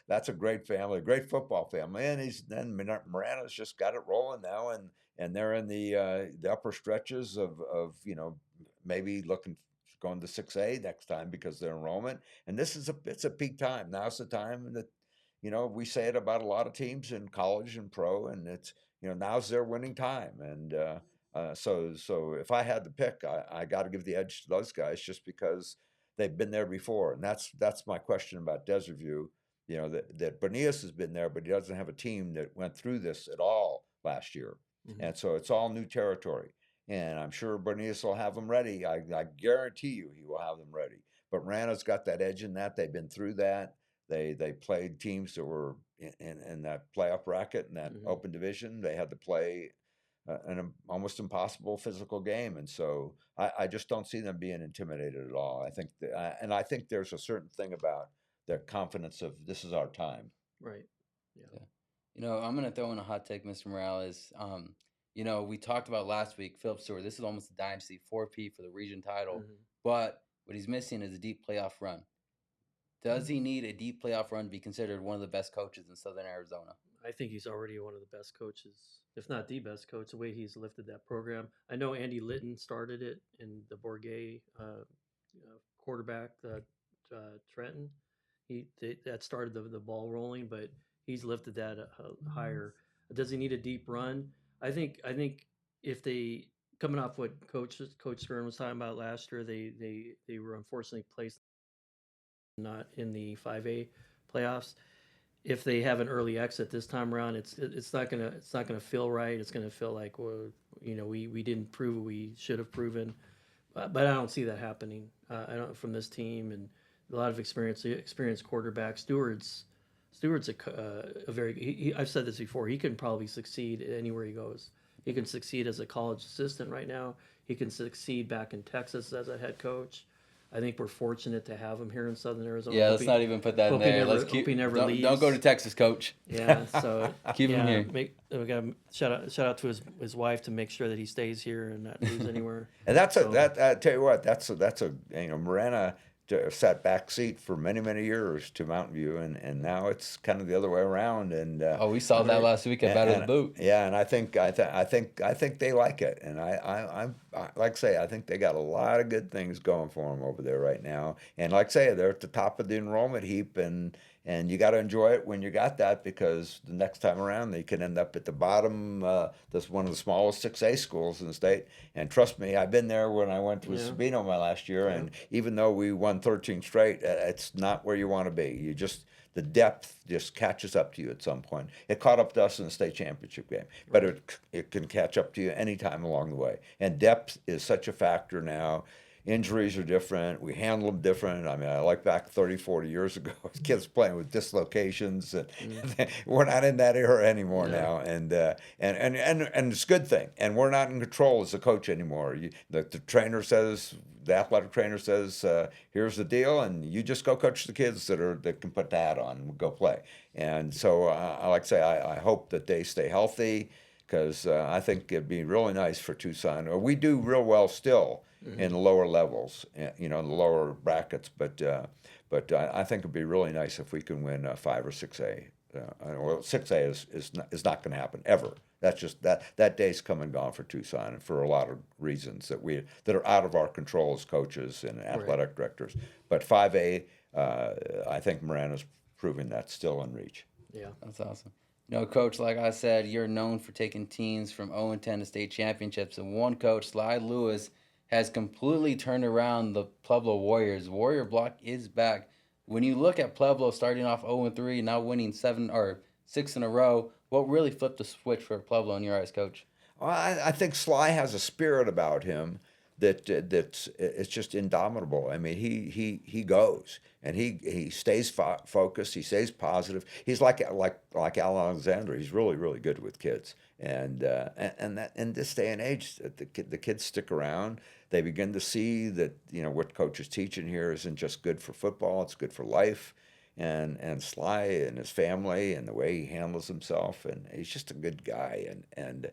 That's a great family, great football family, and Marana's just got it rolling now, and they're in the upper stretches of maybe going to 6A next time because of their enrollment, and it's a peak time. Now's the time that we say it about a lot of teams in college and pro, and it's now's their winning time, and so if I had to pick, I got to give the edge to those guys just because they've been there before, and that's my question about Desert View. That Bonias has been there, but he doesn't have a team that went through this at all last year, Mhm. and so it's all new territory. And I'm sure Bonias will have them ready. I guarantee you, he will have them ready. But Rana's got that edge in that they've been through that. They played teams that were in that playoff bracket in that Mhm. open division. They had to play an almost impossible physical game, and so I just don't see them being intimidated at all. I think and I think there's a certain thing about their confidence of this is our time. Right. Yeah. Yeah. I'm gonna throw in a hot take, Mr. Morales. We talked about last week, Philip Stewart. This is almost a dynasty, 4P for the region title, Mhm. but what he's missing is a deep playoff run. Does he need a deep playoff run to be considered one of the best coaches in Southern Arizona? I think he's already one of the best coaches, if not the best coach, the way he's lifted that program. I know Andy Litton started it in the Bourget quarterback, Trenton. That started the ball rolling, but he's lifted that higher. Does he need a deep run? I think if they coming off what Coach Stern was talking about last year, they were unfortunately placed not in the 5A playoffs. if they have an early exit this time around, it's not gonna feel right. It's gonna feel like, well, we didn't prove what we should have proven, but I don't see that happening. I don't from this team and a lot of experienced quarterback. Stewart's a very. I've said this before. He can probably succeed anywhere he goes. He can succeed as a college assistant right now. He can succeed back in Texas as a head coach. I think we're fortunate to have him here in Southern Arizona. Yeah, let's not even put that in hope he there. never- Let's keep. hope he never Don't leaves. go to Texas, coach. Yeah, so Keep him here. We got shout out to his wife to make sure that he stays here and not moves anywhere. And that's So- I tell you what, that's a Marana sat back seat for many years to Mountain View, and now it's kind of the other way around. And Oh, we saw that last week at Battle of the Boot. Yeah, and I think they like it, and I like I say, I think they got a lot of good things going for them over there right now. And like I say, they're at the top of the enrollment heap, and you got to enjoy it when you got that, because the next time around they can end up at the bottom. That's one of the smallest 6A schools in the state. And trust me, I've been there when I went with Sabino my last year, and even though we won 13 straight, it's not where you want to be. You just the depth just catches up to you at some point. It caught up to us in the state championship game, but it can catch up to you anytime along the way. And depth is such a factor now. Injuries are different. We handle them different. I mean, I like back 30, 40 years ago, kids playing with dislocations, and we're not in that era anymore now. And it's a good thing. And we're not in control as a coach anymore. The trainer says, the athletic trainer says, here's the deal, and you just go coach the kids that can put the hat on and go play. And so I like to say, I hope that they stay healthy, because I think it'd be really nice for Tucson. We do real well still in the lower levels, in the lower brackets. But I think it'd be really nice if we can win 5 or 6A. Well, 6A is not going to happen ever. That's just that day's come and gone for Tucson, and for a lot of reasons that are out of our control as coaches and athletic directors. But 5A, I think Marana's proving that's still in reach. Yeah. That's awesome. Coach, like I said, you're known for taking teams from 0-10 to state championships. And one coach, Sly Lewis, has completely turned around the Pueblo Warriors. Warrior Block is back. When you look at Pueblo starting off 0-3, now winning 7 or 6 in a row, what really flipped the switch for Pueblo in your eyes, Coach? Well, I think Sly has a spirit about him that's it's just indomitable. I mean, he goes, and he stays focused. He stays positive. He's like Al Alexander. He's really good with kids, and that in this day and age, the kids stick around. They begin to see that what coach is teaching here isn't just good for football; it's good for life. And Sly and his family and the way he handles himself, and he's just a good guy, and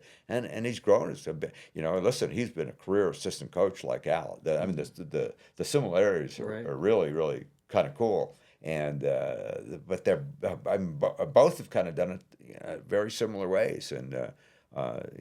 he's grown as a bit. Listen, he's been a career assistant coach like Al. The similarities are really kind of cool, and but both have kind of done it very similar ways. And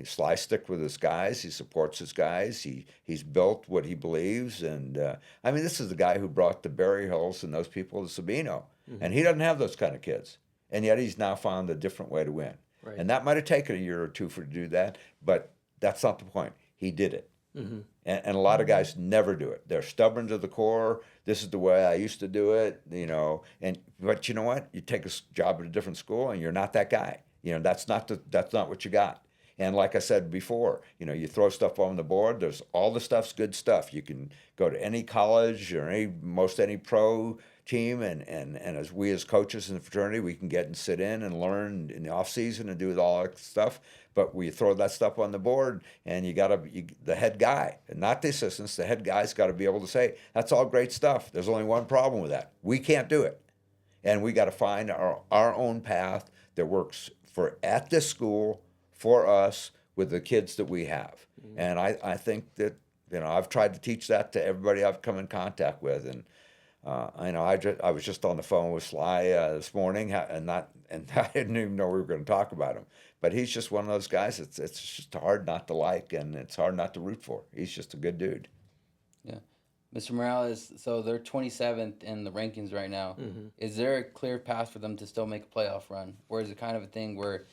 Sly stick with his guys. He supports his guys. He's built what he believes, and this is the guy who brought the Berry Hills and those people to Sabino. And he doesn't have those kind of kids. And yet he's now found a different way to win. Right. And that might have taken a year or two to do that, but that's not the point. He did it. Mm-hmm. And a lot of guys never do it. They're stubborn to the core. This is the way I used to do it, But you know what? You take a job at a different school, and you're not that guy. That's not what you got. And like I said before, you throw stuff on the board. There's all the stuff's good stuff. You can go to any college or any pro team, and as we as coaches in the fraternity, we can get and sit in and learn in the off season and do all that stuff. But we throw that stuff on the board, and the head guy, and not the assistants, the head guy's got to be able to say, that's all great stuff. There's only one problem with that. We can't do it. And we got to find our own path that works at this school for us with the kids that we have. Mm-hmm. And I think that, I've tried to teach that to everybody I've come in contact with. And I was just on the phone with Sly this morning, and I didn't even know we were going to talk about him. But he's just one of those guys. It's just hard not to like, and it's hard not to root for. He's just a good dude. Yeah, Mr. Morales. So they're 27th in the rankings right now. Mm-hmm. Is there a clear path for them to still make a playoff run, or is it kind of a thing where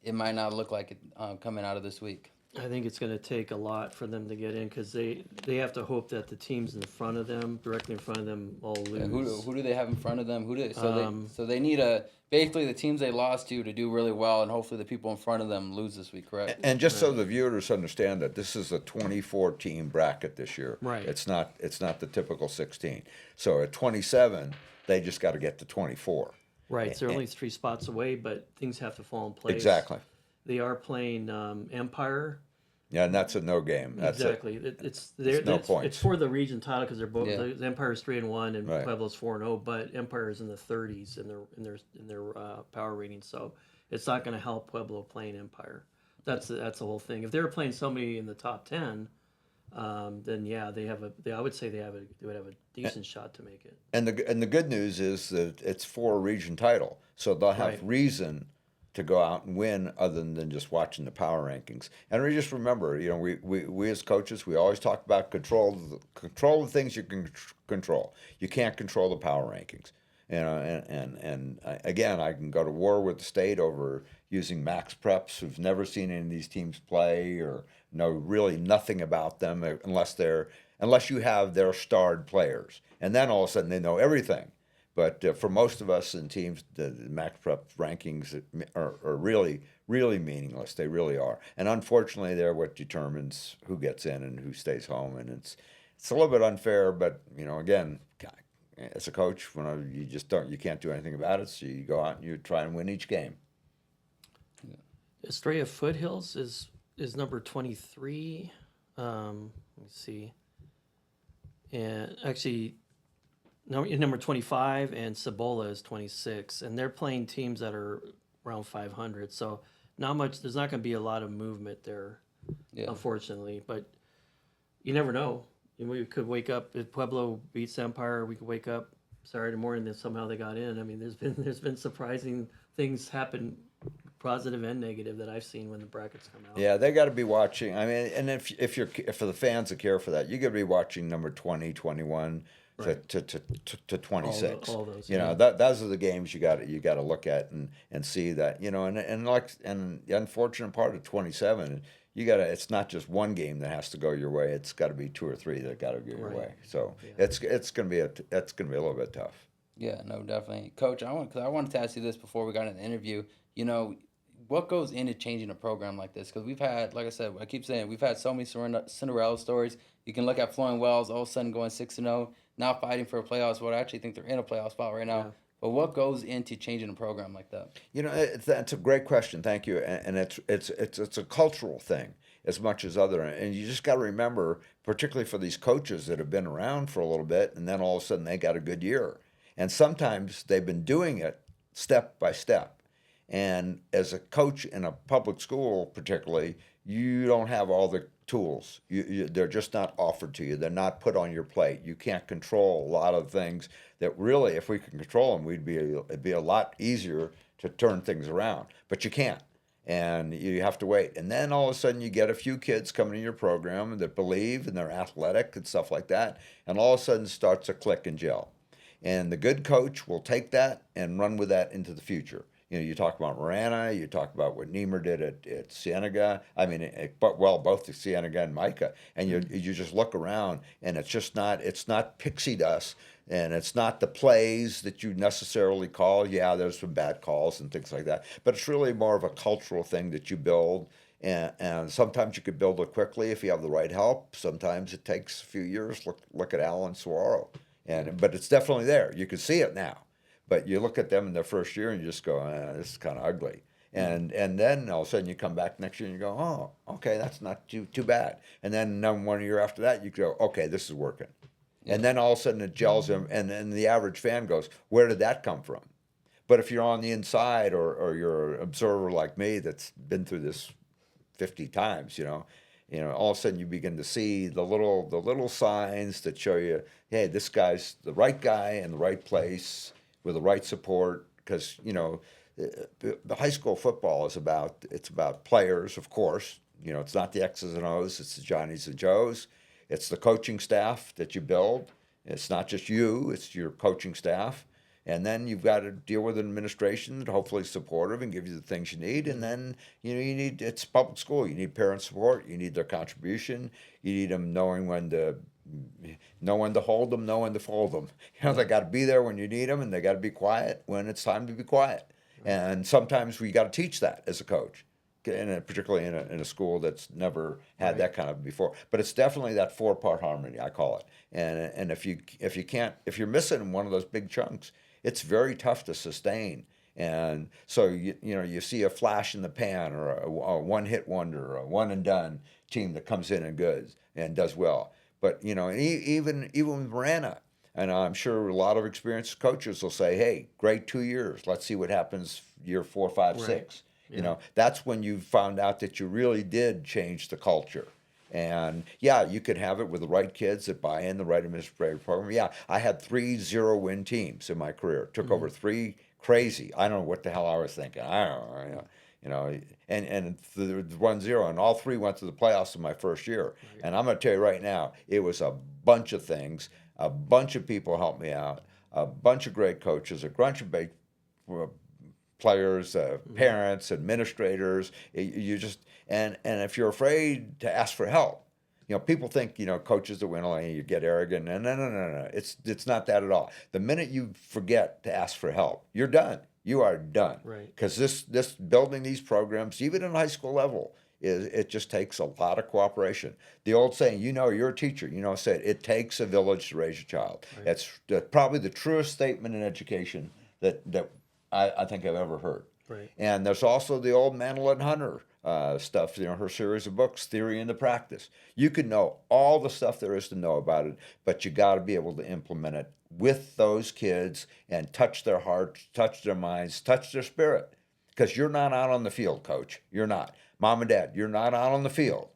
it might not look like it coming out of this week? I think it's going to take a lot for them to get in because they have to hope that the teams in front of them, directly in front of them, all lose. Yeah, who do they have in front of them? Um, So they need basically the teams they lost to do really well, and hopefully the people in front of them lose this week. Correct? And just so the viewers understand that this is a 24 team bracket this year. Right. It's not the typical 16. So at 27, they just got to get to 24. Right, so they're only 3 spots away, but things have to fall in place. Exactly. They are playing Empire. Yeah, and that's a no game. That's Exactly. It's It's no points. It's for the region title because they're both Yeah. the Empire's 3-1 and Right. Pueblo's 4-0, but Empire's in the 30s in their power rating, so it's not going to help Pueblo playing Empire. That's the whole thing. If they were playing somebody in the top 10, then yeah, I would say they would have a decent shot to make it. And the good news is that it's for a region title, so they'll have Right. reason to go out and win other than just watching the power rankings. And we just remember, we as coaches, we always talk about control the things you can control. You can't control the power rankings. Again, I can go to war with the state over using max preps who've never seen any of these teams play or know really nothing about them unless you have their starred players, and then all of a sudden they know everything. But for most of us in teams, the max prep rankings are really, really meaningless. They really are, and unfortunately, they're what determines who gets in and who stays home. And it's a little bit unfair, but again, as a coach, you can't do anything about it. So you go out and you try and win each game. Estrella Foothills is number 23. Let me see. And actually, number 25, and Cibola is 26, and they're playing teams that are around 500. So not much. There's not going to be a lot of movement there, unfortunately. But you never know. We could wake up if Pueblo beats Empire. We could wake up Saturday morning and somehow they got in. I mean, there's been surprising things happen, positive and negative, that I've seen when the brackets come out. Yeah, they got to be watching. I mean, and if for the fans that care for that, you got to be watching number 20, 21 Right. to 26. All those, those are the games you got to look at and see that, and the unfortunate part of 27, it's not just one game that has to go your way. It's got to be 2 or 3 that got to go your Right. way. So Yeah. it's going to be a little bit tough. Yeah, no, definitely, Coach. I wanted to ask you this before we got in the interview. What goes into changing a program like this? Because we've had, like I said, I keep saying, we've had so many Cinderella stories. You can look at Flowing Wells, all of a sudden going 6-0, now fighting for a playoff spot. I actually think they're in a playoff spot right now. Yeah. But what goes into changing a program like that? That's a great question. Thank you. And it's a cultural thing as much as other. And you just got to remember, particularly for these coaches that have been around for a little bit, and then all of a sudden they got a good year. And sometimes they've been doing it step by step. And as a coach in a public school, particularly, you don't have all the tools. They're just not offered to you. They're not put on your plate. You can't control a lot of things that really, if we could control them, it'd be a lot easier to turn things around. But you can't. And you have to wait. And then all of a sudden you get a few kids coming to your program that believe and they're athletic and stuff like that. And all of a sudden it starts to click and gel. And the good coach will take that and run with that into the future. You talk about Marana, you talk about what Niemer did at Cienega. I mean, both the Cienega and Micah. And you just look around, and it's not pixie dust, and it's not the plays that you necessarily call. Yeah, there's some bad calls and things like that, but it's really more of a cultural thing that you build. And sometimes you could build it quickly if you have the right help. Sometimes it takes a few years. Look at Alan Saguaro, but it's definitely there. You can see it now. But you look at them in their first year and you just go, this is kind of ugly. And then all of a sudden you come back next year and you go, oh, okay, that's not too bad. And then 1 year after that you go, okay, this is working. Yeah. And then all of a sudden it gels them, and then the average fan goes, where did that come from? But if you're on the inside or you're an observer like me that's been through this 50 times, all of a sudden you begin to see the little signs that show you, hey, this guy's the right guy in the right place, with the right support, because the high school football is about players, of course. It's not the X's and O's, it's the Johnnies and Joes. It's the coaching staff that you build. It's not just you, it's your coaching staff. And then you've got to deal with an administration that hopefully is supportive and gives you the things you need. And then, you need, it's public school. You need parent support. You need their contribution. You need them knowing when to hold them, know when to fold them. They got to be there when you need them, and they got to be quiet when it's time to be quiet. And sometimes we got to teach that as a coach, particularly in a school that's never had that kind of before. But it's definitely that 4-part harmony, I call it. And if you're missing one of those big chunks, it's very tough to sustain. And so you see a flash in the pan, or a one-hit wonder, or a one and done team that comes in and does well. But even with Marana, and I'm sure a lot of experienced coaches will say, "Hey, great 2 years. Let's see what happens year 4, 5, Right. 6." Yeah. That's when you found out that you really did change the culture. And yeah, you could have it with the right kids that buy in, the right administrative program. Yeah, I had 3 0-win teams in my career. Took over 3 crazy. I don't know what the hell I was thinking. I don't know. And the 1-0, and all 3 went to the playoffs in my first year. Right. And I'm going to tell you right now, it was a bunch of things. A bunch of people helped me out. A bunch of great coaches. A bunch of big players, parents, administrators. You just and if you're afraid to ask for help, people think coaches that win you get arrogant. No. It's not that at all. The minute you forget to ask for help, you're done. You are done. Right. Because this building these programs, even at high school level, it just takes a lot of cooperation. The old saying, you're a teacher. Said it takes a village to raise a child. Right. That's probably the truest statement in education that I think I've ever heard. Right. And there's also the old Madeline Hunter stuff, her series of books, Theory and the Practice. You can know all the stuff there is to know about it, but you got to be able to implement it with those kids and touch their hearts, touch their minds, touch their spirit. Because you're not out on the field, coach. You're not. Mom and dad, you're not out on the field.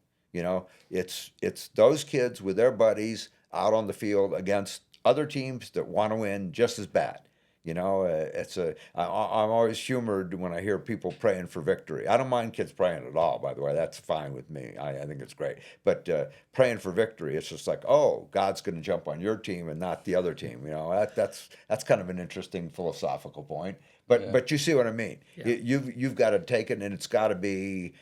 It's those kids with their buddies out on the field against other teams that want to win just as bad. I'm always humored when I hear people praying for victory. I don't mind kids praying at all, by the way. That's fine with me. I think it's great. But praying for victory, it's just like, oh, God's going to jump on your team and not the other team. That's kind of an interesting philosophical point. But you see what I mean. Yeah. You've got to take it, and it's got to be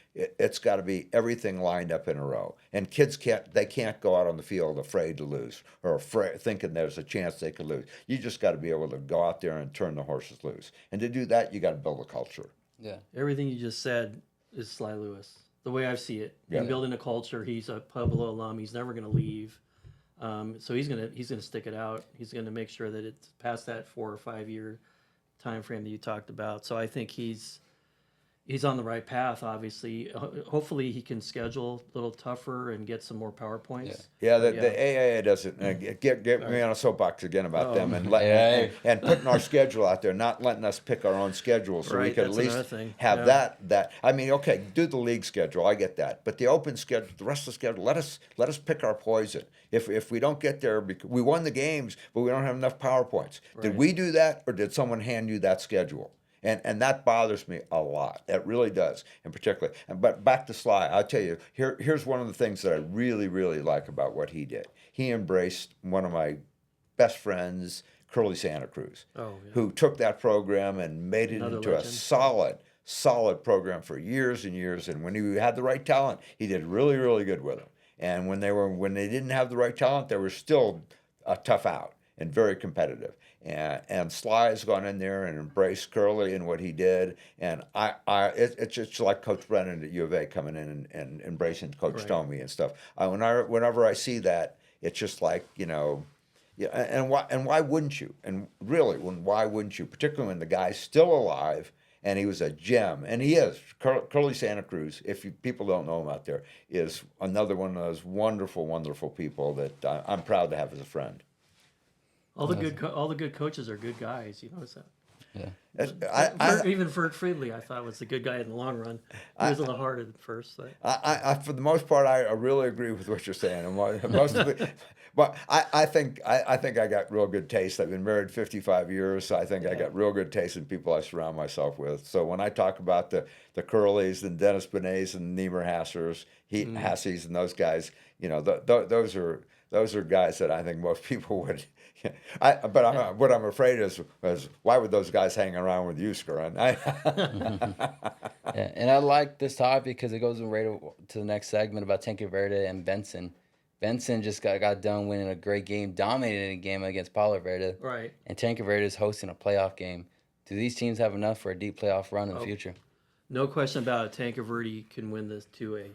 everything lined up in a row. And kids can't go out on the field afraid to lose, or thinking there's a chance they could lose. You just got to be able to go out there and turn the horses loose. And to do that, you got to build a culture. Yeah. Everything you just said is Sly Lewis. The way I see it, Yeah. in building a culture, he's a Pueblo alum. He's never going to leave. So he's gonna stick it out. He's gonna make sure that it's past that 4 or 5 year time frame that you talked about. So I think he's on the right path. Obviously, hopefully he can schedule a little tougher and get some more PowerPoints. Yeah, the AAA doesn't get me on a soapbox again about them and and putting our schedule out there, not letting us pick our own schedule, so we Right, could at that's least another thing. have Yeah. that. I mean, okay, do the league schedule, I get that, but the open schedule, the rest of the schedule, let us pick our poison. If we don't get there, because we won the games, but we don't have enough PowerPoints. Did Right. we do that, or did someone hand you that schedule? And that bothers me a lot. It really does, in particular. But back to Sly, I'll tell you, here's one of the things that I really, really like about what he did. He embraced one of my best friends, Curly Santa Cruz, who took that program and made it Another into legend. a solid program for years and years. And when he had the right talent, he did really, really good with them. And when they didn't have the right talent, they were still a tough out and very competitive. And Sly has gone in there and embraced Curly and what he did. And it's just like Coach Brennan at U of A coming in and embracing Coach Stomey and stuff. Whenever I see that, it's just like, and why wouldn't you? And really, why wouldn't you? Particularly when the guy's still alive and he was a gem, and he is. Curly Santa Cruz, if people don't know him out there, is another one of those wonderful, wonderful people that I'm proud to have as a friend. All the good coaches are good guys. You notice that? Yeah. Even Ferd Friedley, I thought was a good guy in the long run. He was a little hard at first. I for the most part, I really agree with what you're saying. And most of it, but I think I got real good taste. I've been married 55 years, so I think I got real good taste in people I surround myself with. So when I talk about the Curleys and Dennis Benets and Niemer Hassers, Hasseys and those guys, those are those are guys that I think most people would. What I'm afraid is why would those guys hang around with you, Scaron? Yeah, and I like this topic because it goes right to the next segment about Tanque Verde and Benson. Benson just got done winning a great game, dominating a game against Palo Verde. Right. And Tanque Verde is hosting a playoff game. Do these teams have enough for a deep playoff run in the Oh, future? No question about it. Tanque Verde can win this 2A.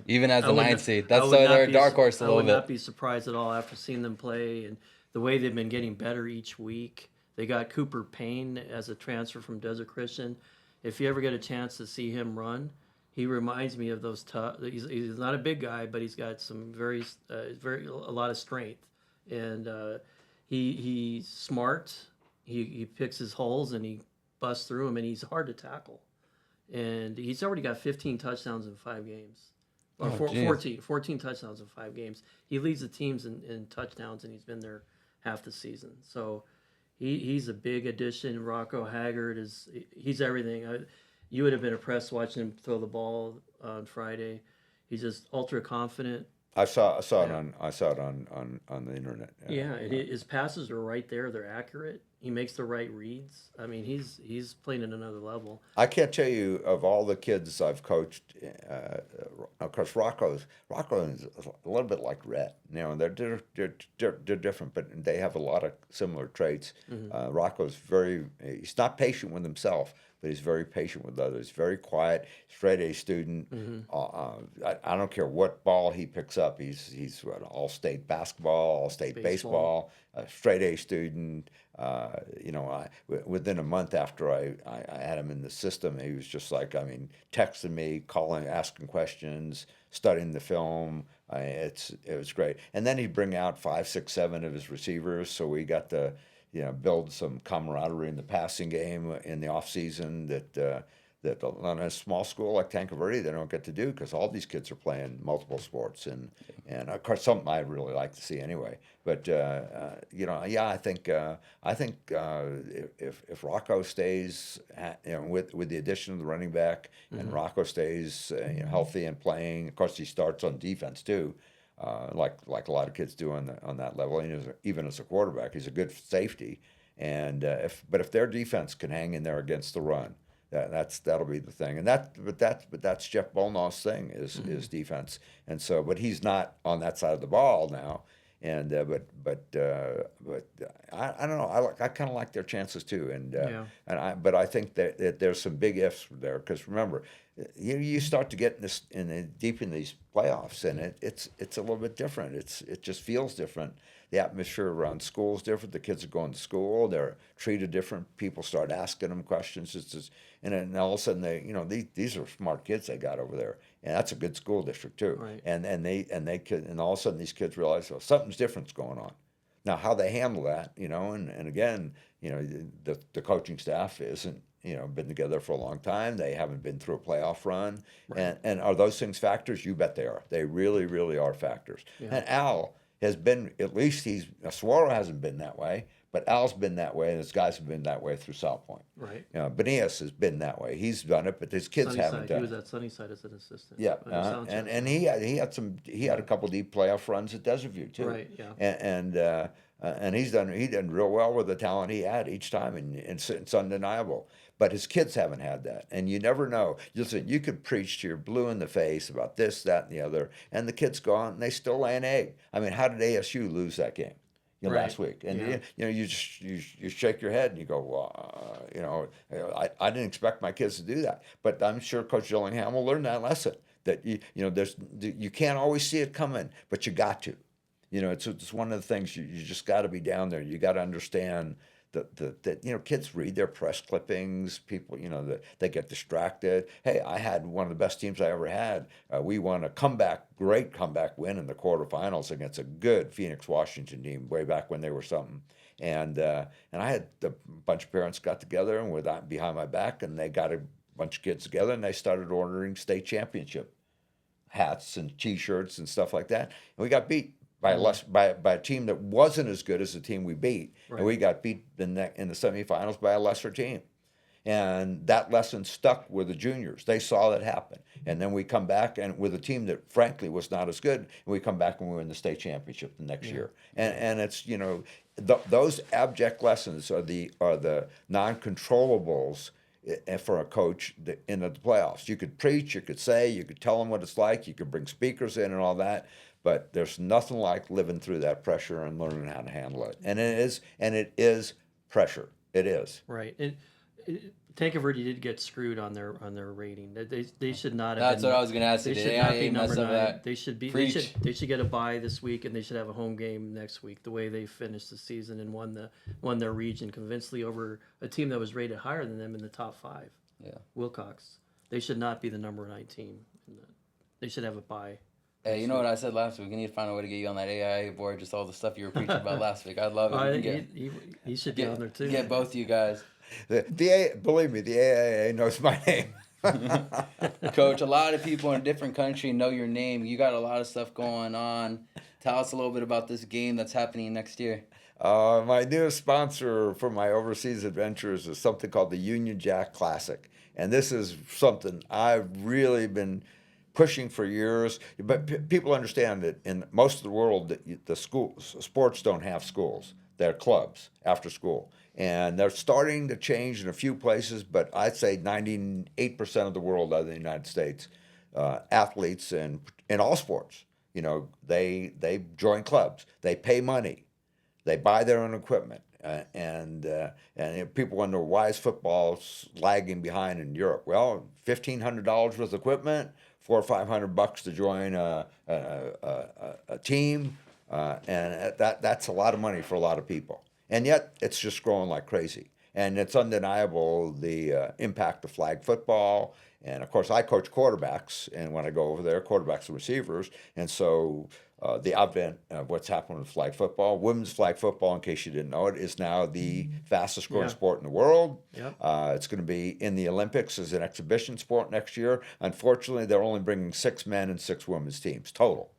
Even as I a would ninth not- seed. I That's would why not they're a be dark su- horse a I little would not bit. be surprised at all after seeing them play and the way they've been getting better each week. They got Cooper Payne as a transfer from Desert Christian. If you ever get a chance to see him run, he reminds me of those tough. He's not a big guy, but he's got some very a lot of strength, and he's smart. He picks his holes and he busts through them, and he's hard to tackle. And he's already got 15 touchdowns in 5 games. Or Oh, geez. 14 touchdowns in 5 games. He leads the teams in touchdowns, and he's been there half the season. So he's a big addition. Rocco Haggard he's everything. You would have been impressed watching him throw the ball on Friday. He's just ultra confident. I saw it Yeah. on the internet. Yeah, his passes are right there. They're accurate. He makes the right reads. I mean, he's playing at another level. I can't tell you of all the kids I've coached. Of course, Rocco is a little bit like Rhett. You know, they're different, but they have a lot of similar traits. Rocco's he's not patient with himself, but he's very patient with others. Very quiet, straight A student. I don't care what ball he picks up. He's an all-state basketball, all-state baseball, a straight A student. Within a month after I had him in the system, he was just like, texting me, calling, asking questions, studying the film. It was great. And then he'd bring out 5, 6, 7 of his receivers, so we got to, build some camaraderie in the passing game in the off season that on a small school like Tanque Verde they don't get to do because all these kids are playing multiple sports and of course something I really like to see anyway. But I think if Rocco stays with the addition of the running back and Rocco stays healthy and playing, of course he starts on defense too. Like a lot of kids do on that level, and even as a quarterback, he's a good safety. And if their defense can hang in there against the run, that'll be the thing. And that's Jeff Bolnoff's thing is defense. And so, but he's not on that side of the ball now. And but I don't know. I kind of like their chances too. But I think that there's some big ifs there because remember, you start to get deep in these playoffs, and it's a little bit different. It just feels different. The atmosphere around school is different. The kids are going to school. They're treated different. People start asking them questions. And then all of a sudden these are smart kids they got over there, and that's a good school district too. Right. And all of a sudden these kids realize, well, something's different's going on. Now how they handle that, and again, the coaching staff isn't been together for a long time. They haven't been through a playoff run, Right. and are those things factors? You bet they are. They really, really are factors. Yeah. And Al has been, at least Saguaro hasn't been that way, but Al's been that way, and his guys have been that way through South Point. Right. Benias has been that way. He's done it, but his kids haven't Sunnyside. done He was it. at Sunnyside as an assistant. Yeah, Under sound check. and he had a couple deep playoff runs at Desert View too. Right, yeah. And he done real well with the talent he had each time, and it's undeniable. But his kids haven't had that, and you never know. Listen, you could preach to your blue in the face about this, that, and the other, and the kids go on and they still lay an egg. I mean, how did ASU lose that game? Right. Last week, and Yeah. you shake your head and you go, well, I didn't expect my kids to do that, but I'm sure Coach Gillingham will learn that lesson that you can't always see it coming, but you got to. It's one of the things you just got to be down there. You got to understand that kids read their press clippings. People, that they get distracted. Hey, I had one of the best teams I ever had. We won a great comeback win in the quarterfinals against a good Phoenix, Washington team way back when they were something. And I had a bunch of parents got together and with that behind my back, and they got a bunch of kids together and they started ordering state championship hats and T-shirts and stuff like that. And we got beat by a team that wasn't as good as the team we beat, Right. and we got beat in the semifinals by a lesser team. And that lesson stuck with the juniors. They saw that happen. And then we come back and with a team that frankly was not as good, and we come back and we win the state championship the next year. And it's, those abject lessons are the non-controllables for a coach in the playoffs. You could preach, you could say, you could tell them what it's like, you could bring speakers in and all that, but there's nothing like living through that pressure and learning how to handle it. And it is pressure. It is. Right. Tankerverde did get screwed on their rating. They should not have. That's been, what I was going to ask you. They Did should not AIA be mess number up 9. that? They should be. Preach. They should get a bye this week, and they should have a home game next week. The way they finished the season and won their region convincingly over a team that was rated higher than them in the top 5. Yeah. Wilcox. They should not be the number 9 team. They should have a bye. Hey, you know what I said last week? We need to find a way to get you on that AIA board, just all the stuff you were preaching about last week. I'd love it. He should be on there too. Get both of you guys. Believe me, the AIA knows my name. Coach, a lot of people in a different country know your name. You got a lot of stuff going on. Tell us a little bit about this game that's happening next year. My newest sponsor for my overseas adventures is something called the Union Jack Classic. And this is something I've really been pushing for years. But people understand that in most of the world, the schools, sports don't have schools. They're clubs after school. And they're starting to change in a few places, but I'd say 98% of the world other than the United States, athletes in all sports, they join clubs. They pay money. They buy their own equipment. And people wonder, why is football lagging behind in Europe? Well, $1,500 worth of equipment, $400 or $500 to join a team, and that's a lot of money for a lot of people. And yet, it's just growing like crazy. And it's undeniable the impact of flag football. And of course, I coach quarterbacks, and when I go over there, quarterbacks and receivers. And so the advent of what's happening with flag football, women's flag football, in case you didn't know it, is now the fastest growing sport in the world. Yep. It's going to be in the Olympics as an exhibition sport next year. Unfortunately, they're only bringing 6 men and 6 women's teams total.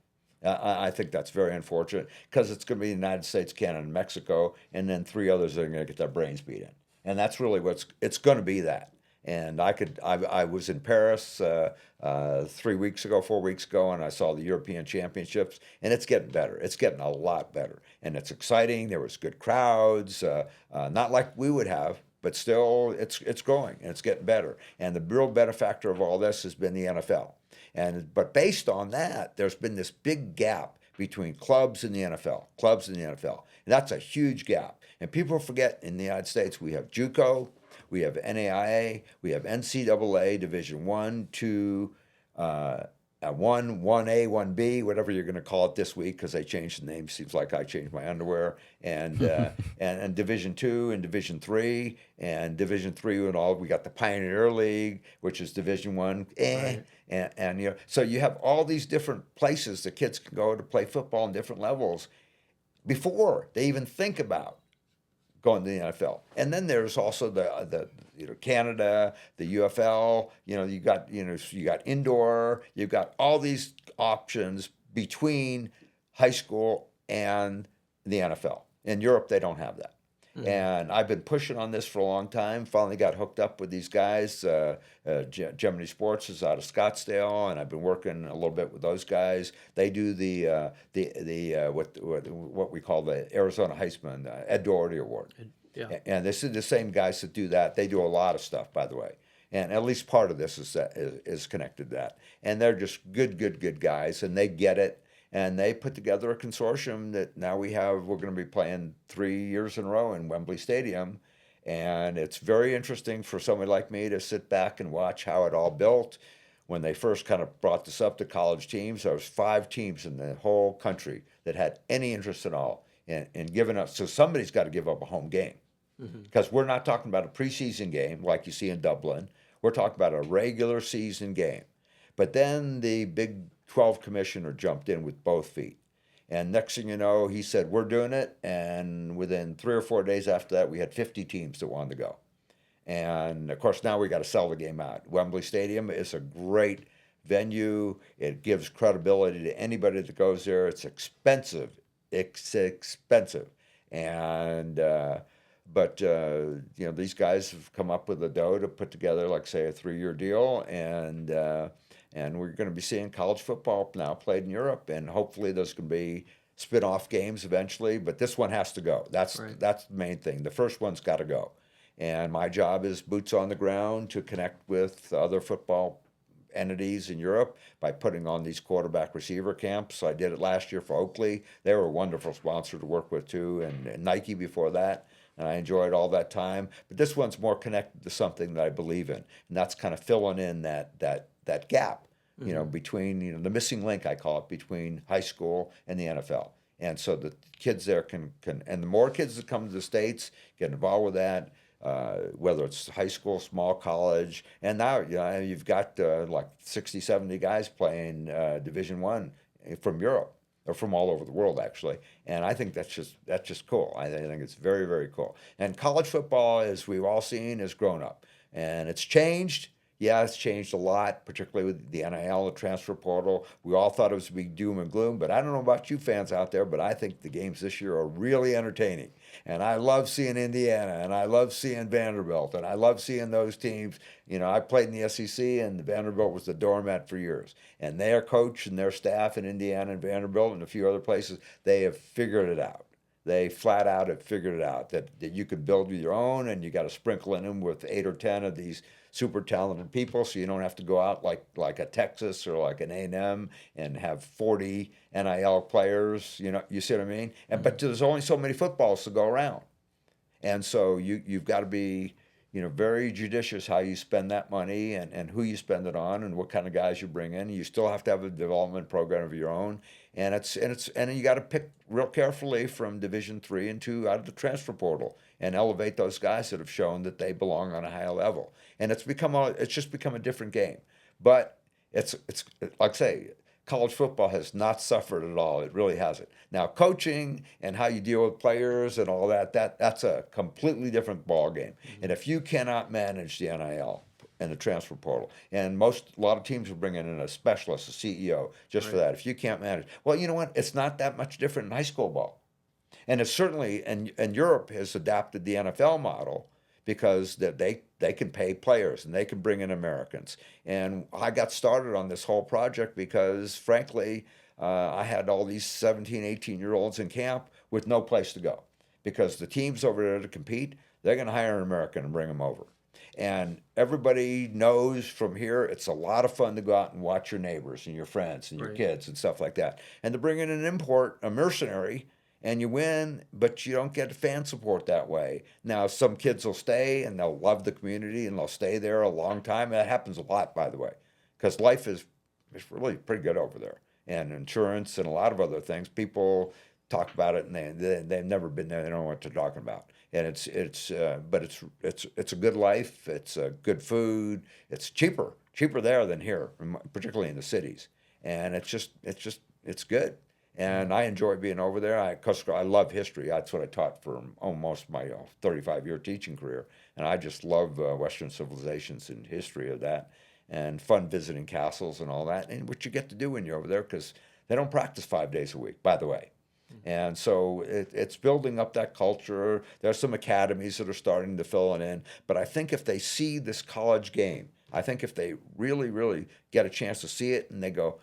I think that's very unfortunate because it's going to be the United States, Canada, and Mexico, and then 3 others that are going to get their brains beat in. And that's really it's going to be that. And I was in Paris 4 weeks ago, and I saw the European Championships, and it's getting better. It's getting a lot better, and it's exciting. There was good crowds, not like we would have, but still, it's growing and it's getting better. And the real benefactor of all this has been the NFL. But based on that, there's been this big gap between clubs and the NFL. And that's a huge gap. And people forget in the United States we have JUCO, we have NAIA, we have NCAA Division 1, 2, 1, 1A, 1B, whatever you're going to call it this week, because they changed the name. Seems like I changed my underwear. And and Division 2 and Division 3 and Division 3 and all. We got the Pioneer League, which is Division 1. Right. And so you have all these different places the kids can go to play football in different levels before they even think about going to the NFL. And then there's also the Canada, the UFL. You got indoor. You've got all these options between high school and the NFL. In Europe, they don't have that. Mm-hmm. And I've been pushing on this for a long time. Finally got hooked up with these guys. Gemini Sports is out of Scottsdale, and I've been working a little bit with those guys. They do the what we call the Arizona Heisman Ed Doherty Award. Yeah. And this is the same guys that do that. They do a lot of stuff, by the way. And at least part of this is connected to that. And they're just good guys, and they get it. And they put together a consortium that now we're going to be playing 3 years in a row in Wembley Stadium. And it's very interesting for somebody like me to sit back and watch how it all built. When they first kind of brought this up to college teams, there was 5 teams in the whole country that had any interest at all in giving up. So somebody's got to give up a home game. Because we're not talking about a preseason game like you see in Dublin. We're talking about a regular season game. But then the Big 12 commissioner jumped in with both feet. And next thing you know, he said, we're doing it. And within 3 or 4 days after that, we had 50 teams that wanted to go. And of course, now we got to sell the game out. Wembley Stadium is a great venue. It gives credibility to anybody that goes there. It's expensive. And these guys have come up with a dough to put together, like say, a 3-year deal, and we're going to be seeing college football now played in Europe, and hopefully there's going to be spin-off games eventually. But this one has to go. Right. That's the main thing. The first one's got to go, and my job is boots on the ground to connect with other football entities in Europe by putting on these quarterback receiver camps. I did it last year for Oakley. They were a wonderful sponsor to work with too, and Nike before that. And I enjoyed all that time. But this one's more connected to something that I believe in, and that's kind of filling in that gap, between the missing link, I call it, between high school and the NFL. And so the kids there can and the more kids that come to the States get involved with that, whether it's high school, small college, and now you've got like 60, 70 guys playing Division One from Europe or from all over the world actually, and I think that's just cool. I think it's very, very cool. And college football, as we've all seen, has grown up, and it's changed. Yeah, it's changed a lot, particularly with the NIL, the transfer portal. We all thought it was a big doom and gloom, but I don't know about you fans out there, but I think the games this year are really entertaining. And I love seeing Indiana, and I love seeing Vanderbilt, and I love seeing those teams. I played in the SEC, and Vanderbilt was the doormat for years. And their coach and their staff in Indiana and Vanderbilt and a few other places, they have figured it out. They flat out have figured it out that you can build with your own, and you got to sprinkle in them with 8 or 10 of these super talented people, so you don't have to go out like a Texas or like an A&M and have 40 NIL players. You see what I mean? But there's only so many footballs to go around, and so you've got to be very judicious how you spend that money and who you spend it on and what kind of guys you bring in. You still have to have a development program of your own, and you got to pick real carefully from Division 3 and 2 out of the transfer portal and elevate those guys that have shown that they belong on a higher level. And it's just become a different game. But it's like I say, college football has not suffered at all. It really hasn't. Now, coaching and how you deal with players and all that's a completely different ball game. And if you cannot manage the NIL and the transfer portal, and a lot of teams are bringing in a specialist, a CEO, just for that. If you can't manage, well, you know what? It's not that much different in high school ball. And it's certainly, and Europe has adapted the NFL model because they can pay players and they can bring in Americans. And I got started on this whole project because, frankly, I had all these 17, 18-year-olds in camp with no place to go because the teams over there to compete, they're going to hire an American and bring them over. And everybody knows from here it's a lot of fun to go out and watch your neighbors and your friends and your kids and stuff like that. And to bring in an import, a mercenary, and you win, but you don't get fan support that way. Now, some kids will stay and they'll love the community and they'll stay there a long time. That happens a lot, by the way, because life is really pretty good over there. And insurance and a lot of other things, people talk about it and they've never been there. They don't know what they're talking about. And but it's a good life. It's good food. It's cheaper there than here, particularly in the cities. And it's good. And I enjoy being over there. Cause I love history. That's what I taught for almost my 35-year teaching career. And I just love Western civilizations and history of that, and fun visiting castles and all that. And what you get to do when you're over there, because they don't practice 5 days a week, by the way. And so it's building up that culture. There's some academies that are starting to fill it in. But I think if they see this college game, I think if they really, really get a chance to see it and they go,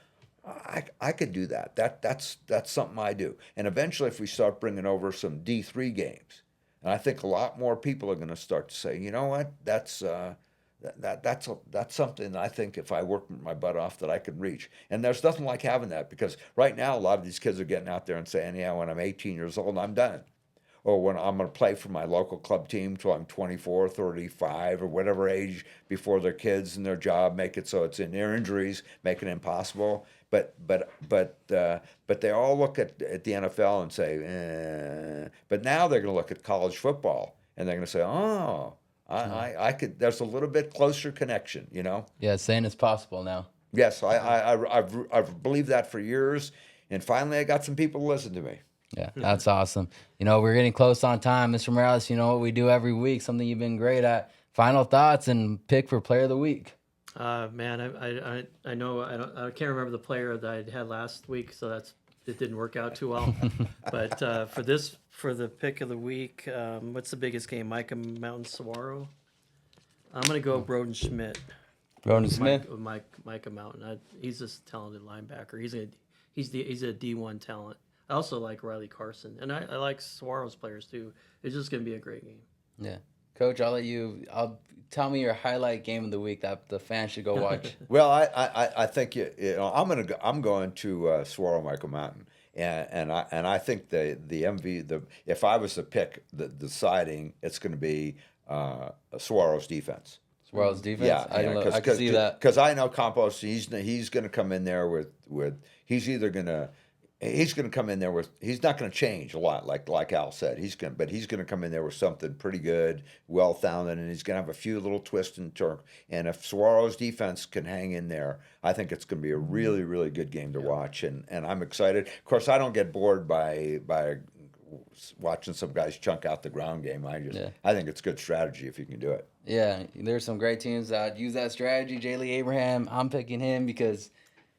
I could do that. That's something I do. And eventually, if we start bringing over some D3 games, and I think a lot more people are going to start to say, you know what, that's something that I think if I work my butt off that I could reach. And there's nothing like having that, because right now a lot of these kids are getting out there and saying, yeah, when I'm 18 years old, I'm done. Or when I'm going to play for my local club team till I'm 24, 35, or whatever age before their kids and their job make it so it's in their injuries, make it impossible. But they all look at the NFL and say, eh. But now they're going to look at college football and they're going to say, oh, I could. There's a little bit closer connection, Yeah, saying it's possible now. Yes, I've believed that for years, and finally I got some people to listen to me. Yeah, that's awesome. We're getting close on time, Mr. Morales. You know what we do every week, something you've been great at. Final thoughts and pick for player of the week. Man, I know I can't remember the player that I had last week, so that's it didn't work out too well. But for the pick of the week, what's the biggest game? Micah Mountain Saguaro. I'm gonna go Broden Schmidt. Ronan Smith. Micah Mountain. He's a talented linebacker. He's a D1 talent. I also like Riley Carson, and I like Saguaro's players too. It's just gonna be a great game. Yeah. Coach, I'll tell me your highlight game of the week that the fans should go watch. Well, I think I'm going to Saguaro Michael Mountain, and I think if I was to pick the deciding, it's going to be Saguaro's defense. Saguaro's defense. Yeah, I can see that. because I know Campos. He's going to come in there with he's going to come in there with he's not going to change a lot like Al said. He's going to come in there with something pretty good, well founded, and he's going to have a few little twists and turns. And if Saguaro's defense can hang in there, I think it's going to be a really, really good game to watch, and I'm excited. Of course, I don't get bored by watching some guys chunk out the ground game. I think it's good strategy if you can do it. Yeah, there's some great teams that use that strategy. Lee Abraham, I'm picking him because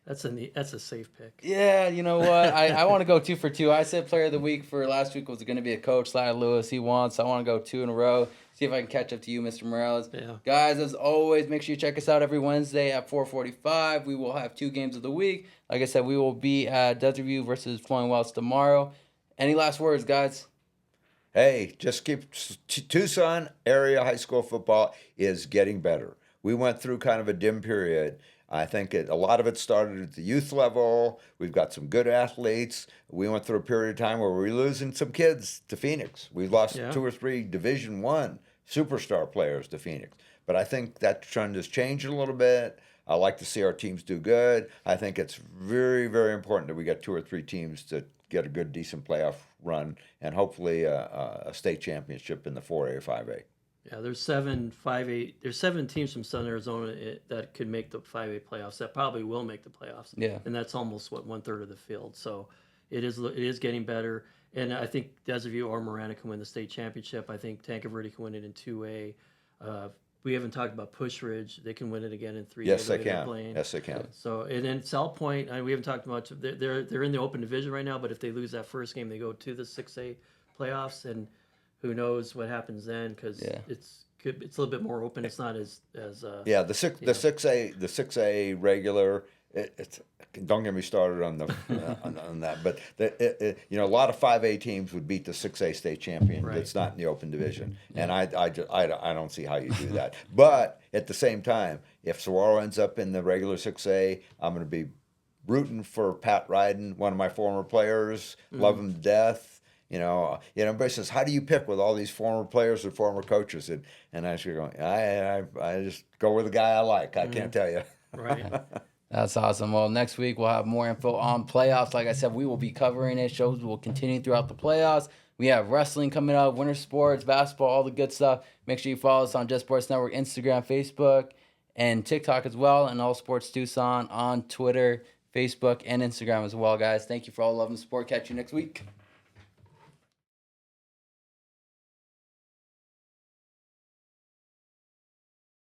that's a safe pick. yeah, you know what? I want to go 2 for 2. I said player of the week for last week was going to be a coach, Slide Lewis. He won, so I want to go 2 in a row. See if I can catch up to you, Mr. Morales. Yeah. Guys, as always, make sure you check us out every Wednesday at 4:45. We will have 2 games of the week. Like I said, we will be at Desert View versus Flowing Wells tomorrow. Any last words, guys? Hey, just keep Tucson area high school football is getting better. We went through kind of a dim period. I think a lot of it started at the youth level. We've got some good athletes. We went through a period of time where we were losing some kids to Phoenix. We lost 2 or 3 Division I superstar players to Phoenix. But I think that trend has changed a little bit. I like to see our teams do good. I think it's very, very important that we get 2 or 3 teams to get a good, decent playoff run and hopefully a state championship in the 4A or 5A. Yeah, there's 7 5A. There's 7 teams from Southern Arizona that could make the 5A playoffs. That probably will make the playoffs. Yeah, and that's almost 1/3 of the field. So it is getting better. And I think Desert View or Marana can win the state championship. I think Tanque Verde can win it in 2A. We haven't talked about Push Ridge. They can win it again in 3A. Yes, they can. Yes, they can. So and then South Point. We haven't talked much. They're in the open division right now. But if they lose that first game, they go to the 6A playoffs, and who knows what happens then? Because it's a little bit more open. It's not as yeah. The 6A regular. It's don't get me started on the on that, but a lot of 5A teams would beat the 6A state champion. Right. It's not in the open division, and I don't see how you do that. But at the same time, if Saguaro ends up in the regular 6A, I'm going to be rooting for Pat Ryden, one of my former players. Love him to death. Everybody says, "How do you pick with all these former players and former coaches?" And I just go, I just go with the guy I like. I can't tell you. right. that's awesome. Well, next week we'll have more info on playoffs. Like I said, we will be covering it. Shows will continue throughout the playoffs. We have wrestling coming up, winter sports, basketball, all the good stuff. Make sure you follow us on Just Sports Network, Instagram, Facebook, and TikTok as well, and All Sports Tucson on Twitter, Facebook, and Instagram as well, guys. Thank you for all the love and support. Catch you next week.